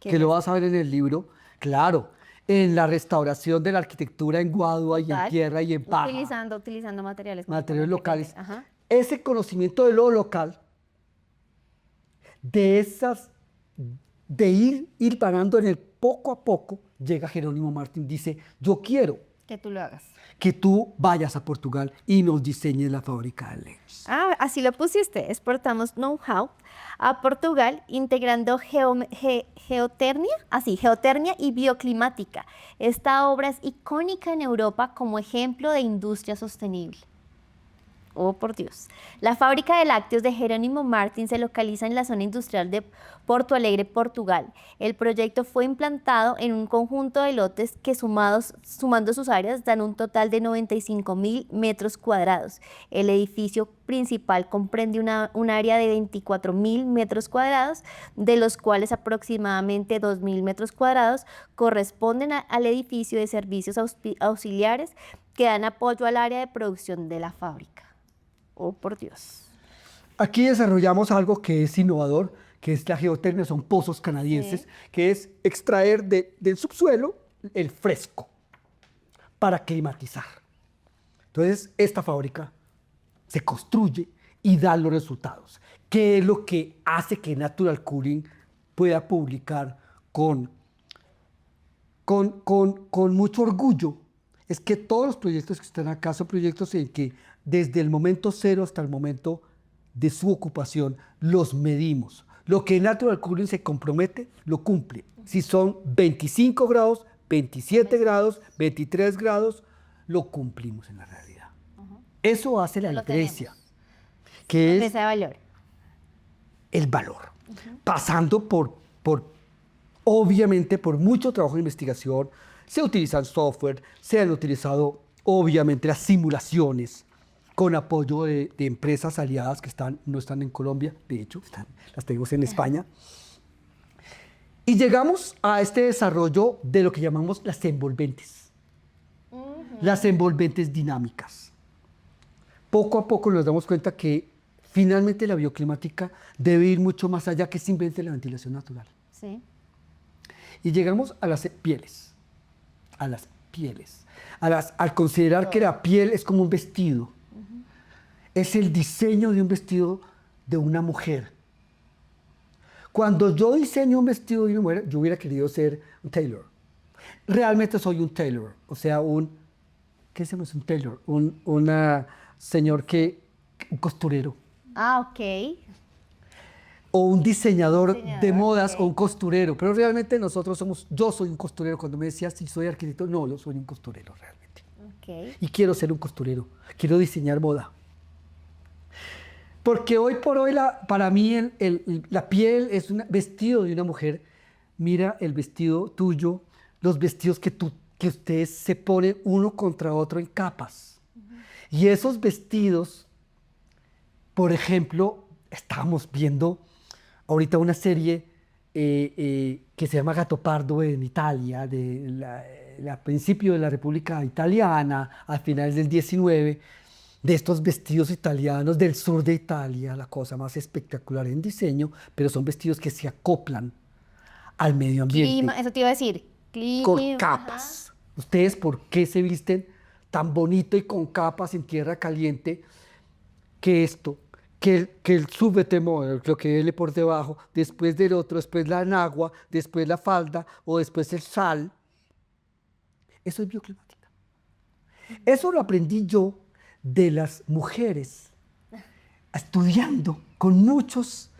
que lo vas a ver en el libro, claro, en la restauración de la arquitectura en Guadua y en tierra y en paja. Utilizando materiales locales. Ese conocimiento de lo local, de ir parando en el poco a poco, llega Jerónimo Martín, dice: yo quiero que tú lo hagas. Que tú vayas a Portugal y nos diseñes la fábrica de leches. Así lo pusiste. Exportamos know-how a Portugal, integrando geotermia y bioclimática. Esta obra es icónica en Europa como ejemplo de industria sostenible. Oh, por Dios. La fábrica de lácteos de Jerónimo Martín se localiza en la zona industrial de Porto Alegre, Portugal. El proyecto fue implantado en un conjunto de lotes que sumando sus áreas dan un total de 95.000 metros cuadrados. El edificio principal comprende un área de 24.000 metros cuadrados, de los cuales aproximadamente 2.000 metros cuadrados corresponden al edificio de servicios auxiliares que dan apoyo al área de producción de la fábrica. Oh, por Dios. Aquí desarrollamos algo que es innovador, que es la geotermia, son pozos canadienses, sí, que es extraer del subsuelo el fresco para climatizar. Entonces, esta fábrica se construye y da los resultados, que es lo que hace que Natural Cooling pueda publicar con mucho orgullo. Es que todos los proyectos que están acá son proyectos en que desde el momento cero hasta el momento de su ocupación los medimos. Lo que Natural Cooling se compromete, lo cumple. Si son 25 grados, 27 grados, 23 grados, lo cumplimos en la realidad. Eso hace la diferencia, que es valor. El valor. Pasando obviamente, por mucho trabajo de investigación. Se utilizan software, se han utilizado obviamente las simulaciones con apoyo de empresas aliadas que no están en Colombia, de hecho, las tenemos en España. Y llegamos a este desarrollo de lo que llamamos las envolventes. Las envolventes dinámicas. Poco a poco nos damos cuenta que finalmente la bioclimática debe ir mucho más allá que simplemente la ventilación natural. Sí. Y llegamos a las pieles. Al considerar que la piel es como un vestido, es el diseño de un vestido de una mujer. Cuando yo diseño un vestido de una mujer, yo hubiera querido ser un tailor. Realmente soy un tailor, o sea, ¿qué se llama un tailor? Un señor un costurero. Ah, ok. O un diseñador de Diseñador, modas o ok. un costurero, pero realmente yo soy un costurero. Cuando me decías si soy arquitecto, no, yo soy un costurero realmente. Ok. Y quiero ser un costurero, quiero diseñar moda. Porque hoy por hoy, para mí, la piel es un vestido de una mujer. Mira el vestido tuyo, los vestidos que ustedes se ponen uno contra otro en capas. Y esos vestidos, por ejemplo, estábamos viendo ahorita una serie que se llama Gattopardo en Italia, a principio de la República Italiana, a finales del 19, de estos vestidos italianos del sur de Italia, la cosa más espectacular en diseño, pero son vestidos que se acoplan al medio ambiente Clima, eso te iba a decir. con Clima. Ajá. capas. ¿Ustedes por qué se visten tan bonito y con capas en tierra caliente que esto? Que el subtemor, lo que viene por debajo, después del otro, después la enagua, después la falda o después el sal. Eso es bioclimática. Eso lo aprendí yo de las mujeres, estudiando con muchos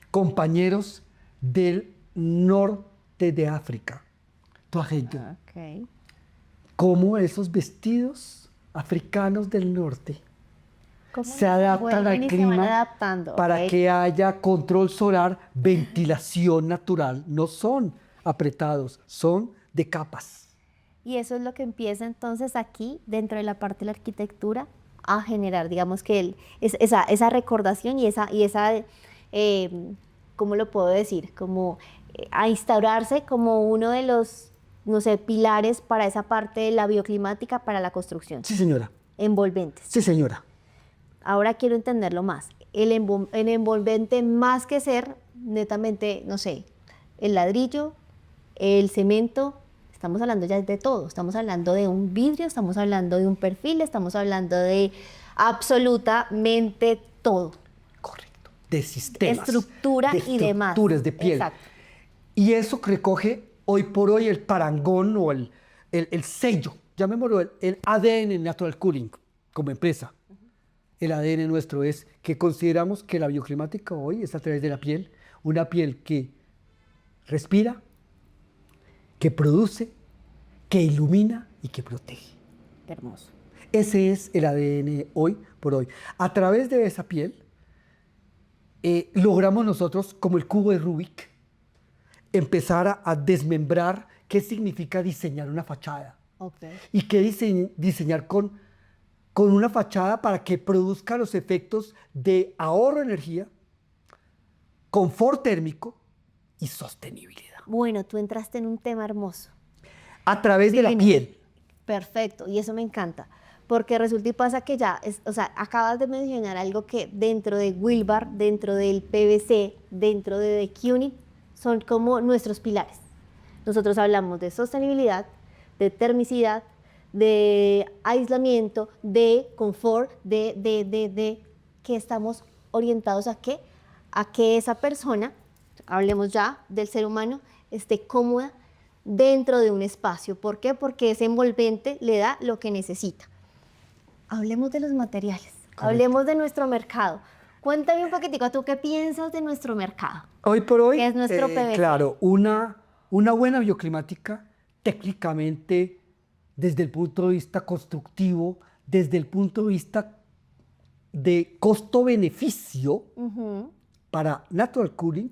compañeros del norte de África. Tuareg. Ok. Cómo esos vestidos africanos del norte ¿Cómo se adaptan al vuelven y se van clima adaptando? para Ok. que haya control solar, ventilación natural. No son apretados, son de capas. Y eso es lo que empieza entonces aquí, dentro de la parte de la arquitectura, a generar, digamos que esa recordación y ¿cómo lo puedo decir? Como a instaurarse como uno de los, no sé, pilares para esa parte de la bioclimática para la construcción. Sí, señora. Envolventes. Sí, señora. Ahora quiero entenderlo más. El envolvente, más que ser netamente, no sé, el ladrillo, el cemento, estamos hablando ya de todo. Estamos hablando de un vidrio, estamos hablando de un perfil, estamos hablando de absolutamente todo. Correcto. De sistemas. Estructura y demás. Estructuras de piel. Exacto. Y eso recoge hoy por hoy el parangón o el sello, llamémoslo el ADN Natural Cooling como empresa. El ADN nuestro es que consideramos que la bioclimática hoy es a través de la piel, una piel que respira, que produce, que ilumina y que protege. Hermoso. Ese es el ADN hoy por hoy. A través de esa piel logramos nosotros, como el cubo de Rubik, empezar a desmembrar qué significa diseñar una fachada. Okay. Y qué diseñar con una fachada para que produzca los efectos de ahorro de energía, confort térmico y sostenibilidad. Bueno, tú entraste en un tema hermoso. A través de la Divino. piel. Perfecto, y eso me encanta, porque resulta y pasa que o sea, acabas de mencionar algo que dentro de Wilbar, dentro del PVC, dentro de The CUNY, son como nuestros pilares. Nosotros hablamos de sostenibilidad, de termicidad, de aislamiento, de confort, de que estamos orientados a qué? A que esa persona, hablemos ya del ser humano, esté cómoda dentro de un espacio. ¿Por qué? Porque ese envolvente le da lo que necesita. Hablemos de los materiales, Correcto. Hablemos de nuestro mercado. Cuéntame un poquitico, ¿tú qué piensas de nuestro mercado? Hoy por hoy, ¿Qué es nuestro PVC? claro, una buena bioclimática, técnicamente, desde el punto de vista constructivo, desde el punto de vista de costo-beneficio para Natural Cooling,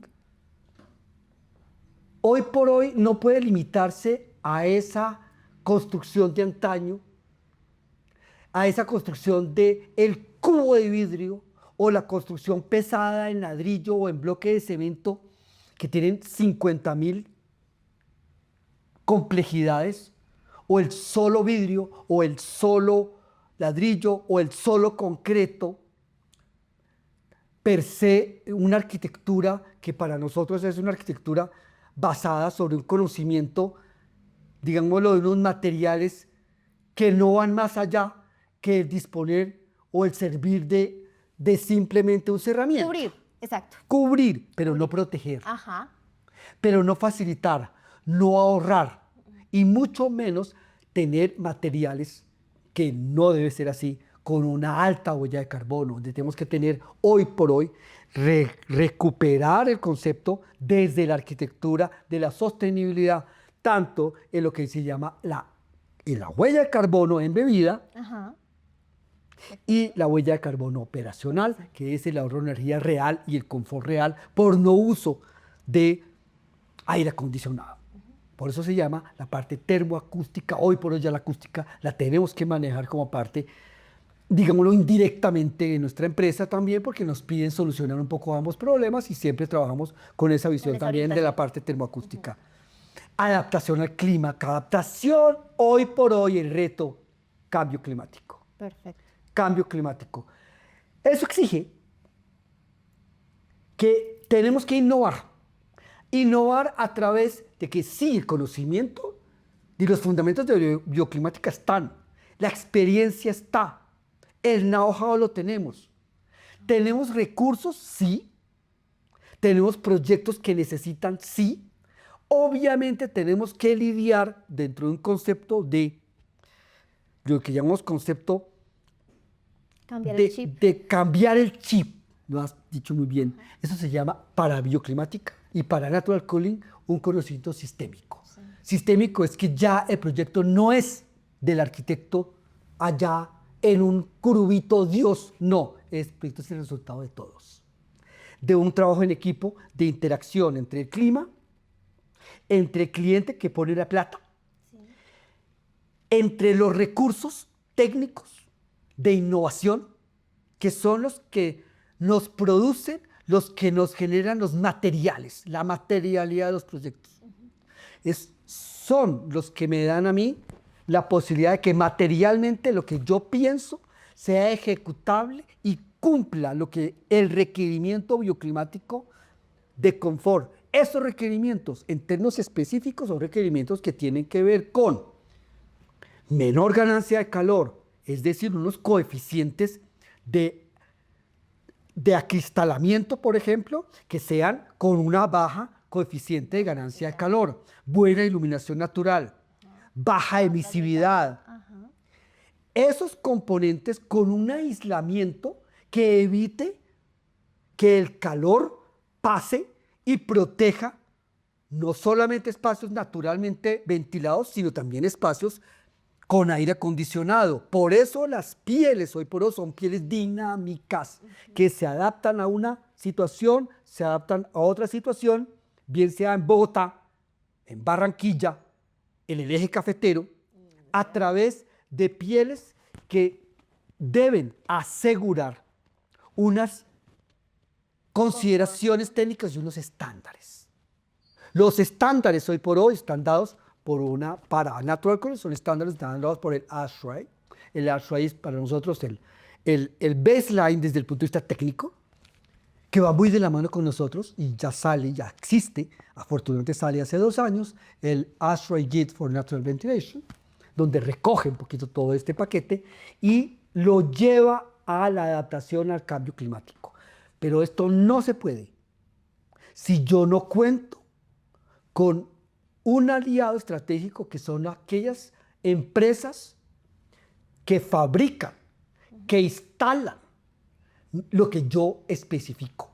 hoy por hoy no puede limitarse a esa construcción de antaño, a esa construcción de el cubo de vidrio o la construcción pesada en ladrillo o en bloque de cemento que tienen 50.000 complejidades, o el solo vidrio o el solo ladrillo o el solo concreto, per se una arquitectura que para nosotros es una arquitectura basada sobre un conocimiento, digámoslo, de unos materiales que no van más allá que el disponer o el servir de simplemente un cerramiento. Cubrir, exacto. Cubrir, pero no proteger. Ajá. Pero no facilitar, no ahorrar y mucho menos tener materiales, que no debe ser así, con una alta huella de carbono, donde tenemos que tener hoy por hoy, recuperar el concepto desde la arquitectura de la sostenibilidad, tanto en lo que se llama en la huella de carbono embebida, Ajá. y la huella de carbono operacional, que es el ahorro de energía real y el confort real por no uso de aire acondicionado. Por eso se llama la parte termoacústica. Hoy por hoy ya la acústica la tenemos que manejar como parte, digámoslo, indirectamente de nuestra empresa también, porque nos piden solucionar un poco ambos problemas y siempre trabajamos con esa visión esa también de la orientación. parte termoacústica. Adaptación al clima, adaptación, hoy por hoy el reto, cambio climático. Perfecto. Cambio climático. Eso exige que tenemos que innovar. Innovar a través de que sí, el conocimiento y los fundamentos de bioclimática están, la experiencia está, el know-how lo tenemos. Tenemos recursos, sí. Tenemos proyectos que necesitan, sí. Obviamente tenemos que lidiar dentro de un concepto de lo que llamamos concepto Cambiar el chip. de cambiar el chip. Lo has dicho muy bien. Eso se llama para bioclimática y para natural cooling un conocimiento sistémico. Sí. Sistémico es que ya el proyecto no es del arquitecto allá en un curubito Dios, no, el proyecto es el resultado de todos. De un trabajo en equipo, de interacción entre el clima, entre el cliente que pone la plata, Sí. entre los recursos técnicos de innovación, que son los que nos producen, los que nos generan los materiales, la materialidad de los proyectos. Son los que me dan a mí la posibilidad de que materialmente lo que yo pienso sea ejecutable y cumpla lo que el requerimiento bioclimático de confort. Esos requerimientos en términos específicos son requerimientos que tienen que ver con menor ganancia de calor, es decir, unos coeficientes de acristalamiento, por ejemplo, que sean con una baja coeficiente de ganancia de calor, buena iluminación natural, baja emisividad. Ajá. Esos componentes con un aislamiento que evite que el calor pase y proteja no solamente espacios naturalmente ventilados, sino también espacios con aire acondicionado. Por eso las pieles hoy por hoy son pieles dinámicas, que se adaptan a una situación, se adaptan a otra situación, bien sea en Bogotá, en Barranquilla, en el eje cafetero, a través de pieles que deben asegurar unas consideraciones técnicas y unos estándares. Los estándares hoy por hoy están dados para Natural Cooling, son estándares dados por el ASHRAE. El ASHRAE es para nosotros el baseline desde el punto de vista técnico, que va muy de la mano con nosotros y ya existe, afortunadamente sale hace 2 años, el ASHRAE Guide for Natural Ventilation, donde recoge un poquito todo este paquete y lo lleva a la adaptación al cambio climático. Pero esto no se puede si yo no cuento con un aliado estratégico que son aquellas empresas que fabrican, que instalan lo que yo especifico.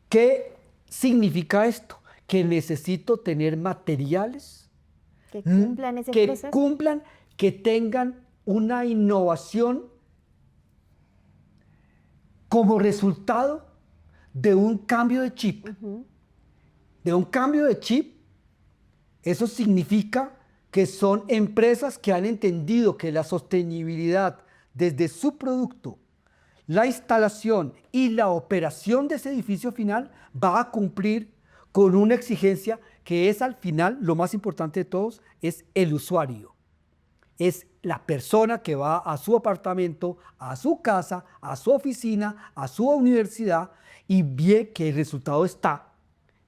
¿Qué significa esto? Que necesito tener materiales Que cumplan ese proceso. que tengan una innovación como resultado de un cambio de chip. De un cambio de chip, eso significa que son empresas que han entendido que la sostenibilidad desde su producto, la instalación y la operación de ese edificio final va a cumplir con una exigencia que es al final, lo más importante de todos, es el usuario. Es la persona que va a su apartamento, a su casa, a su oficina, a su universidad y ve que el resultado está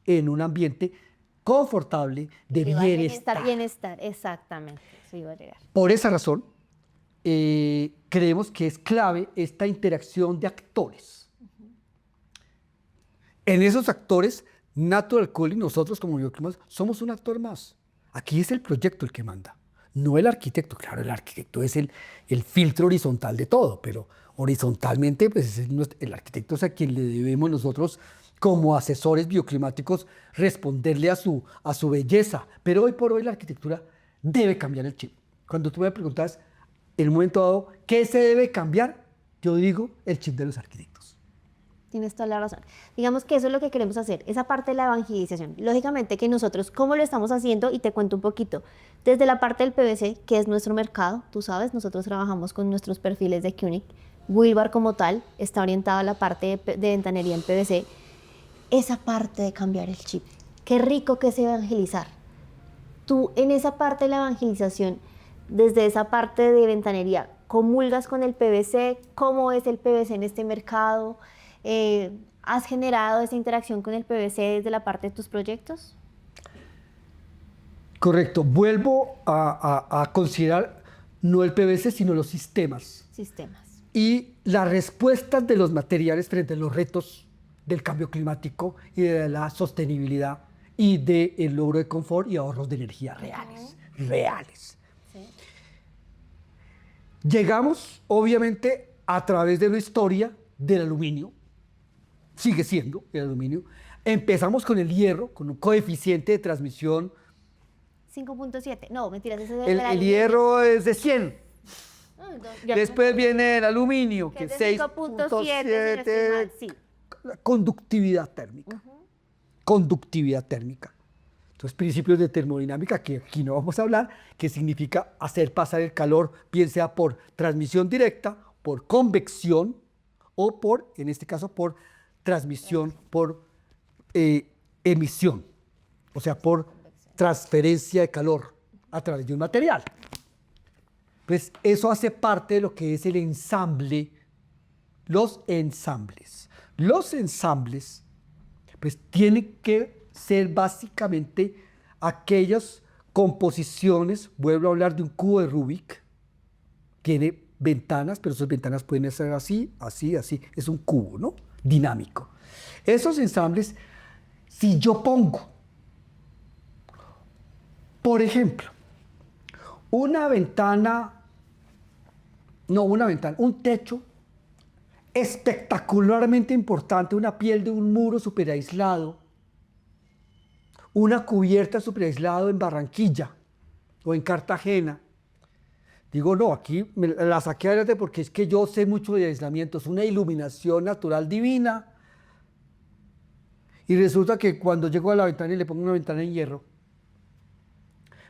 en un ambiente confortable de bienestar. Bienestar, exactamente. Eso iba a llegar. Por esa razón, creemos que es clave esta interacción de actores. En esos actores, Natural Cooling, nosotros como bioclimas, somos un actor más. Aquí es el proyecto el que manda, no el arquitecto. Claro, el arquitecto es el filtro horizontal de todo, pero horizontalmente pues el arquitecto es a quien le debemos nosotros como asesores bioclimáticos responderle a su belleza. Pero hoy por hoy la arquitectura debe cambiar el chip. Cuando tú me preguntas en un momento dado qué se debe cambiar, yo digo el chip de los arquitectos. Tienes toda la razón. Digamos que eso es lo que queremos hacer, esa parte de la evangelización. Lógicamente que nosotros, ¿cómo lo estamos haciendo? Y te cuento un poquito. Desde la parte del PVC, que es nuestro mercado, tú sabes, nosotros trabajamos con nuestros perfiles de CUNY. Wilbar como tal está orientado a la parte de ventanería en PVC. Esa parte de cambiar el chip. Qué rico que es evangelizar. Tú en esa parte de la evangelización, desde esa parte de ventanería, ¿comulgas con el PVC? ¿Cómo es el PVC en este mercado? ¿Has generado esa interacción con el PVC desde la parte de tus proyectos? Correcto. Vuelvo a considerar no el PVC, sino los sistemas. Sistemas. Y las respuestas de los materiales frente a los retos del cambio climático y de la sostenibilidad y del logro de confort y ahorros de energía reales. Reales. Sí. Llegamos, obviamente, a través de la historia del aluminio. Sigue siendo el aluminio. Empezamos con el hierro, con un coeficiente de transmisión. 5.7. No, mentiras. Ese es El hierro es de 100. Ya Después viene el aluminio, que es es de 5.7. Sí. Conductividad térmica. Conductividad térmica. Entonces, principios de termodinámica, que aquí no vamos a hablar, que significa hacer pasar el calor, bien sea por transmisión directa, por convección o por, en este caso, por transmisión, por emisión. O sea, por transferencia de calor a través de un material. Pues eso hace parte de lo que es el ensamble, los ensambles. Los ensambles, pues tienen que ser básicamente aquellas composiciones, vuelvo a hablar de un cubo de Rubik, tiene ventanas, pero esas ventanas pueden ser así, así, así, es un cubo, ¿no? Dinámico. Esos ensambles, si yo pongo, por ejemplo, un techo espectacularmente importante, una piel de un muro super aislado, una cubierta super aislado en Barranquilla o en Cartagena. Digo, no, aquí me la saqué adelante porque es que yo sé mucho de aislamiento, es una iluminación natural divina. Y resulta que cuando llego a la ventana y le pongo una ventana en hierro,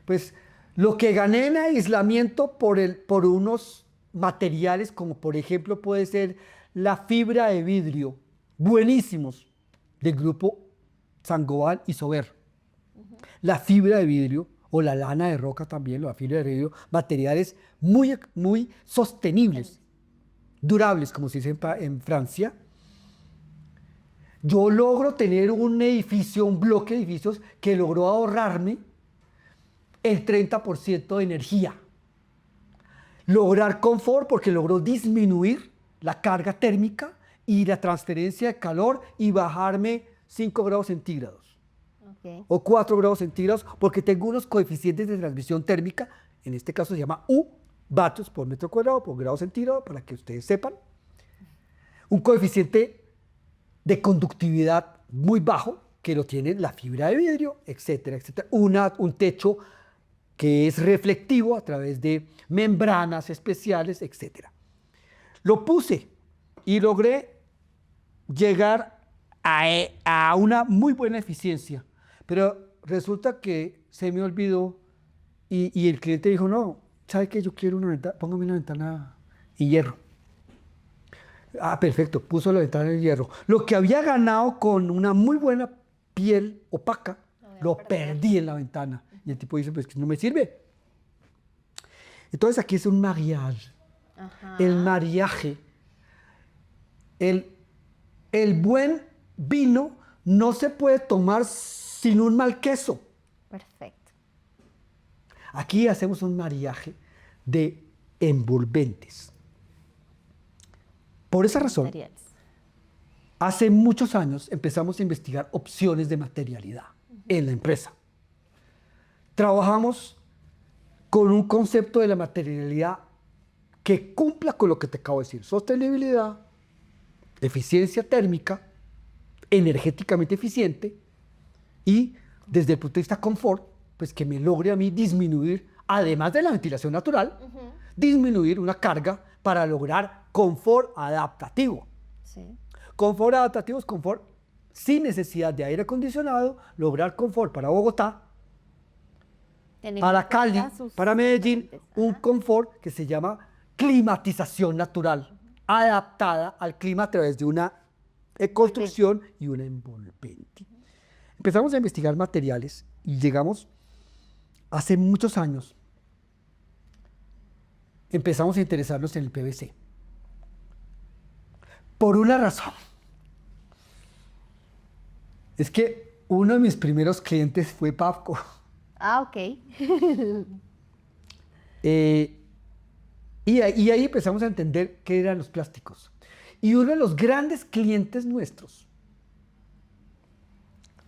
pues lo que gané en aislamiento por unos materiales como por ejemplo puede ser la fibra de vidrio, buenísimos, del grupo Sangoban y Sober. La fibra de vidrio o la lana de roca también, la fibra de vidrio, materiales muy, muy sostenibles, durables, como se dice en Francia. Yo logro tener un edificio, un bloque de edificios que logró ahorrarme el 30% de energía. Lograr confort porque logró disminuir la carga térmica y la transferencia de calor y bajarme 5 grados centígrados. Okay. O 4 grados centígrados porque tengo unos coeficientes de transmisión térmica, en este caso se llama U, vatios por metro cuadrado por grado centígrado, para que ustedes sepan. Un coeficiente de conductividad muy bajo, que lo tiene la fibra de vidrio, etcétera, etcétera. Un techo que es reflectivo a través de membranas especiales, etcétera. Lo puse y logré llegar a una muy buena eficiencia, pero resulta que se me olvidó y el cliente dijo, no, ¿sabe qué? Yo quiero una ventana, póngame una ventana en hierro. Ah, perfecto, puso la ventana en hierro. Lo que había ganado con una muy buena piel opaca, lo perdí en la ventana. Y el tipo dice, pues que no me sirve. Entonces aquí es un mariage. Ajá. El mariaje. El buen vino no se puede tomar sin un mal queso. Perfecto. Aquí hacemos un mariaje de envolventes. Por esa razón, Materiales. hace muchos años empezamos a investigar opciones de materialidad en la empresa. trabajamos con un concepto de la materialidad que cumpla con lo que te acabo de decir. Sostenibilidad, eficiencia térmica, energéticamente eficiente y desde el punto de vista confort, pues que me logre a mí disminuir, además de la ventilación natural, disminuir una carga para lograr confort adaptativo. Sí. Confort adaptativo es confort sin necesidad de aire acondicionado, lograr confort para Bogotá, Teniendo para en Cali, cuenta sus para Medellín, componentes. un confort que se llama climatización natural, adaptada al clima a través de una construcción y una envolvente. Empezamos a investigar materiales y llegamos, hace muchos años, empezamos a interesarnos en el PVC. Por una razón. Es que uno de mis primeros clientes fue Pavco. Ah, ok. Y ahí empezamos a entender qué eran los plásticos. Y uno de los grandes clientes nuestros,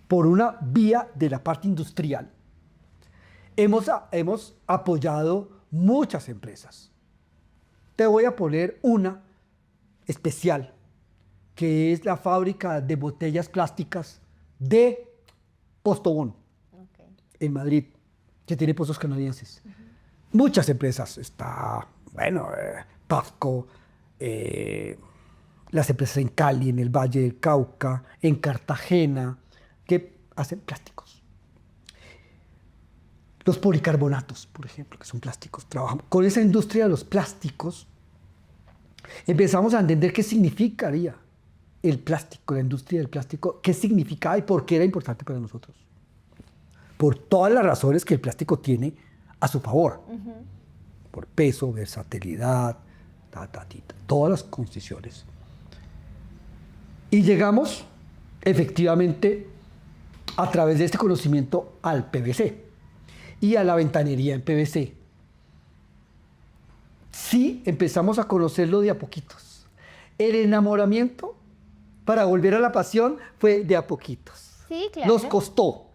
por una vía de la parte industrial, hemos apoyado muchas empresas. Te voy a poner una especial, que es la fábrica de botellas plásticas de Postobón, en Madrid, que tiene pozos canadienses. Muchas empresas, está, bueno, Pavco, las empresas en Cali, en el Valle del Cauca, en Cartagena, que hacen plásticos. Los policarbonatos, por ejemplo, que son plásticos, trabajamos con esa industria de los plásticos. Empezamos a entender qué significaría el plástico, la industria del plástico, qué significaba y por qué era importante para nosotros. Por todas las razones que el plástico tiene a su favor. Por peso, versatilidad, todas las condiciones. Y llegamos, efectivamente, a través de este conocimiento al PVC y a la ventanería en PVC. Sí, empezamos a conocerlo de a poquitos. El enamoramiento para volver a la pasión fue de a poquitos. Sí, claro. Nos costó.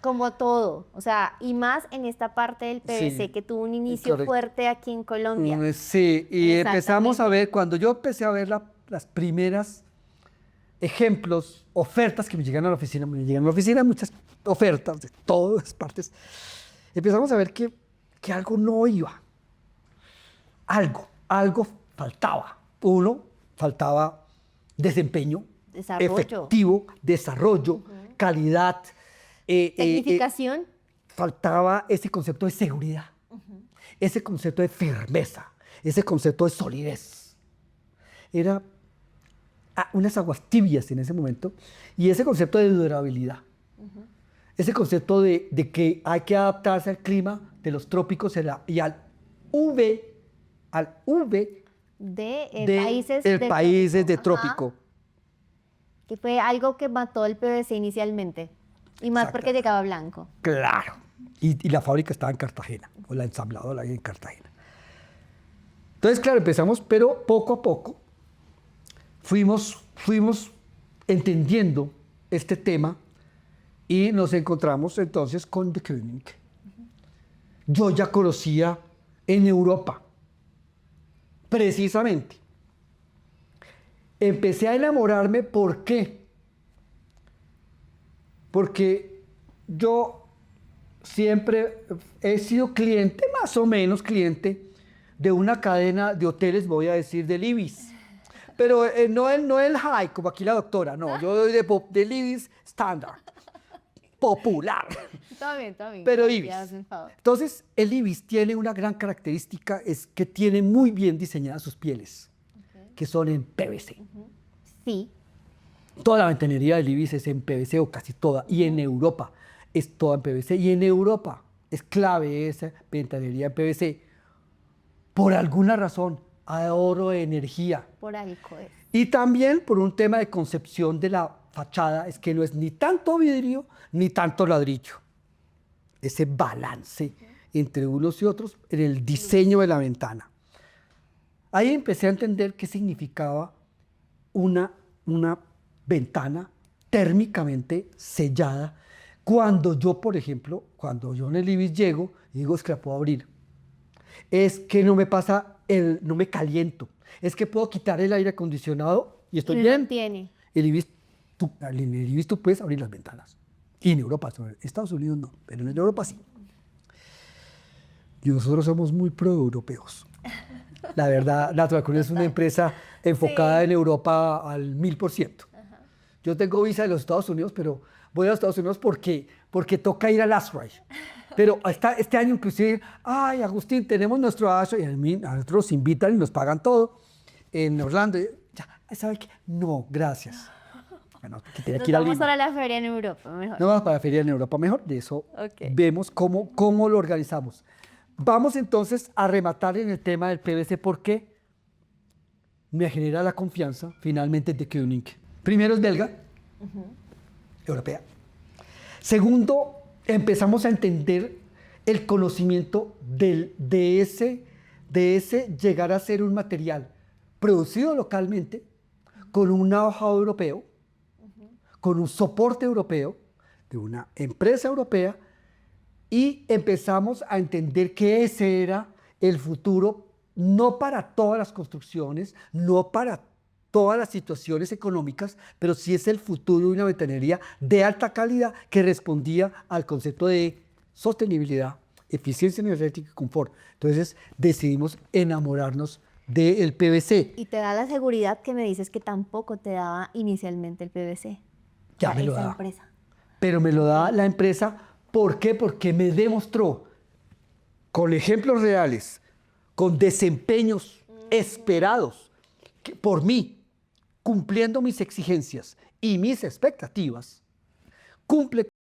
Como todo, o sea, y más en esta parte del PVC Sí, que tuvo un inicio correcto. fuerte aquí en Colombia. Sí, y empezamos a Exactamente. ver, cuando yo empecé a ver las primeras ejemplos, ofertas que me llegan a la oficina, muchas ofertas de todas partes, empezamos a ver que algo no iba. Algo faltaba. Uno, faltaba desempeño, Desarrollo. efectivo, desarrollo, calidad. Tecnificación. Faltaba ese concepto de seguridad, ese concepto de firmeza, ese concepto de solidez. Era unas aguas tibias en ese momento y ese concepto de durabilidad. Ese concepto de que hay que adaptarse al clima de los trópicos y al UV de países de Ajá. trópico. Que fue algo que mató el PVC inicialmente. Y más Exacto. porque llegaba blanco. Claro. Y la fábrica estaba en Cartagena, o la ensambladora en Cartagena. Entonces, claro, empezamos, pero poco a poco fuimos entendiendo este tema y nos encontramos entonces con De Kooning. Yo ya conocía en Europa, precisamente. Empecé a enamorarme, ¿por qué? Porque yo siempre he sido cliente, más o menos cliente, de una cadena de hoteles, voy a decir, del Ibis. Pero no el high, como aquí la doctora, no, yo doy del Ibis estándar, popular. Todo bien, todo bien. Pero Ya, Ibis. hazme el favor. Entonces, el Ibis tiene una gran característica, es que tiene muy bien diseñadas sus pieles, que son en PVC. Sí. Toda la ventanería del Ibis es en PVC, o casi toda, y en Europa es toda en PVC, y en Europa es clave esa ventanería en PVC. Por alguna razón, ahorro de energía. Por algo es. Y también por un tema de concepción de la fachada, es que no es ni tanto vidrio ni tanto ladrillo. Ese balance entre unos y otros en el diseño de la ventana. Ahí empecé a entender qué significaba una ventana térmicamente sellada Cuando yo, por ejemplo, cuando yo en el IBIS llego y digo, es que la puedo abrir, es que no me pasa no me caliento, es que puedo quitar el aire acondicionado y estoy Lo bien. tiene. El IBIS, en el IBIS tú puedes abrir las ventanas. Y en Europa, en Estados Unidos no, pero en Europa sí. Y nosotros somos muy pro-europeos. La verdad, Natural Colonial es una empresa enfocada en Europa al 1000%. Yo tengo visa de los Estados Unidos, pero voy a los Estados Unidos porque toca ir al ASRAI. Pero este año inclusive, ay, Agustín, tenemos nuestro ASRAI, y a nosotros nos invitan y nos pagan todo en Orlando. Y, ya, ¿sabe qué? No, gracias. Bueno, que tenía Nos que ir a vamos Lima. para la feria en Europa, mejor. No vamos para la feria en Europa mejor, de eso Ok. vemos cómo lo organizamos. Vamos entonces a rematar en el tema del PVC porque me genera la confianza finalmente de Koenig. Primero es belga, europea. Segundo, empezamos a entender el conocimiento de ese llegar a ser un material producido localmente con un know-how europeo, con un soporte europeo, de una empresa europea, y empezamos a entender que ese era el futuro, no para todas las construcciones, no para todas las situaciones económicas, pero sí es el futuro de una ventanería de alta calidad que respondía al concepto de sostenibilidad, eficiencia energética y confort. Entonces decidimos enamorarnos del PVC. Y te da la seguridad que me dices que tampoco te daba inicialmente el PVC. Ya a me lo esa da. empresa. Pero me lo da la empresa. ¿Por qué? Porque me demostró con ejemplos reales, con desempeños esperados por mí, cumpliendo mis exigencias y mis expectativas, cumple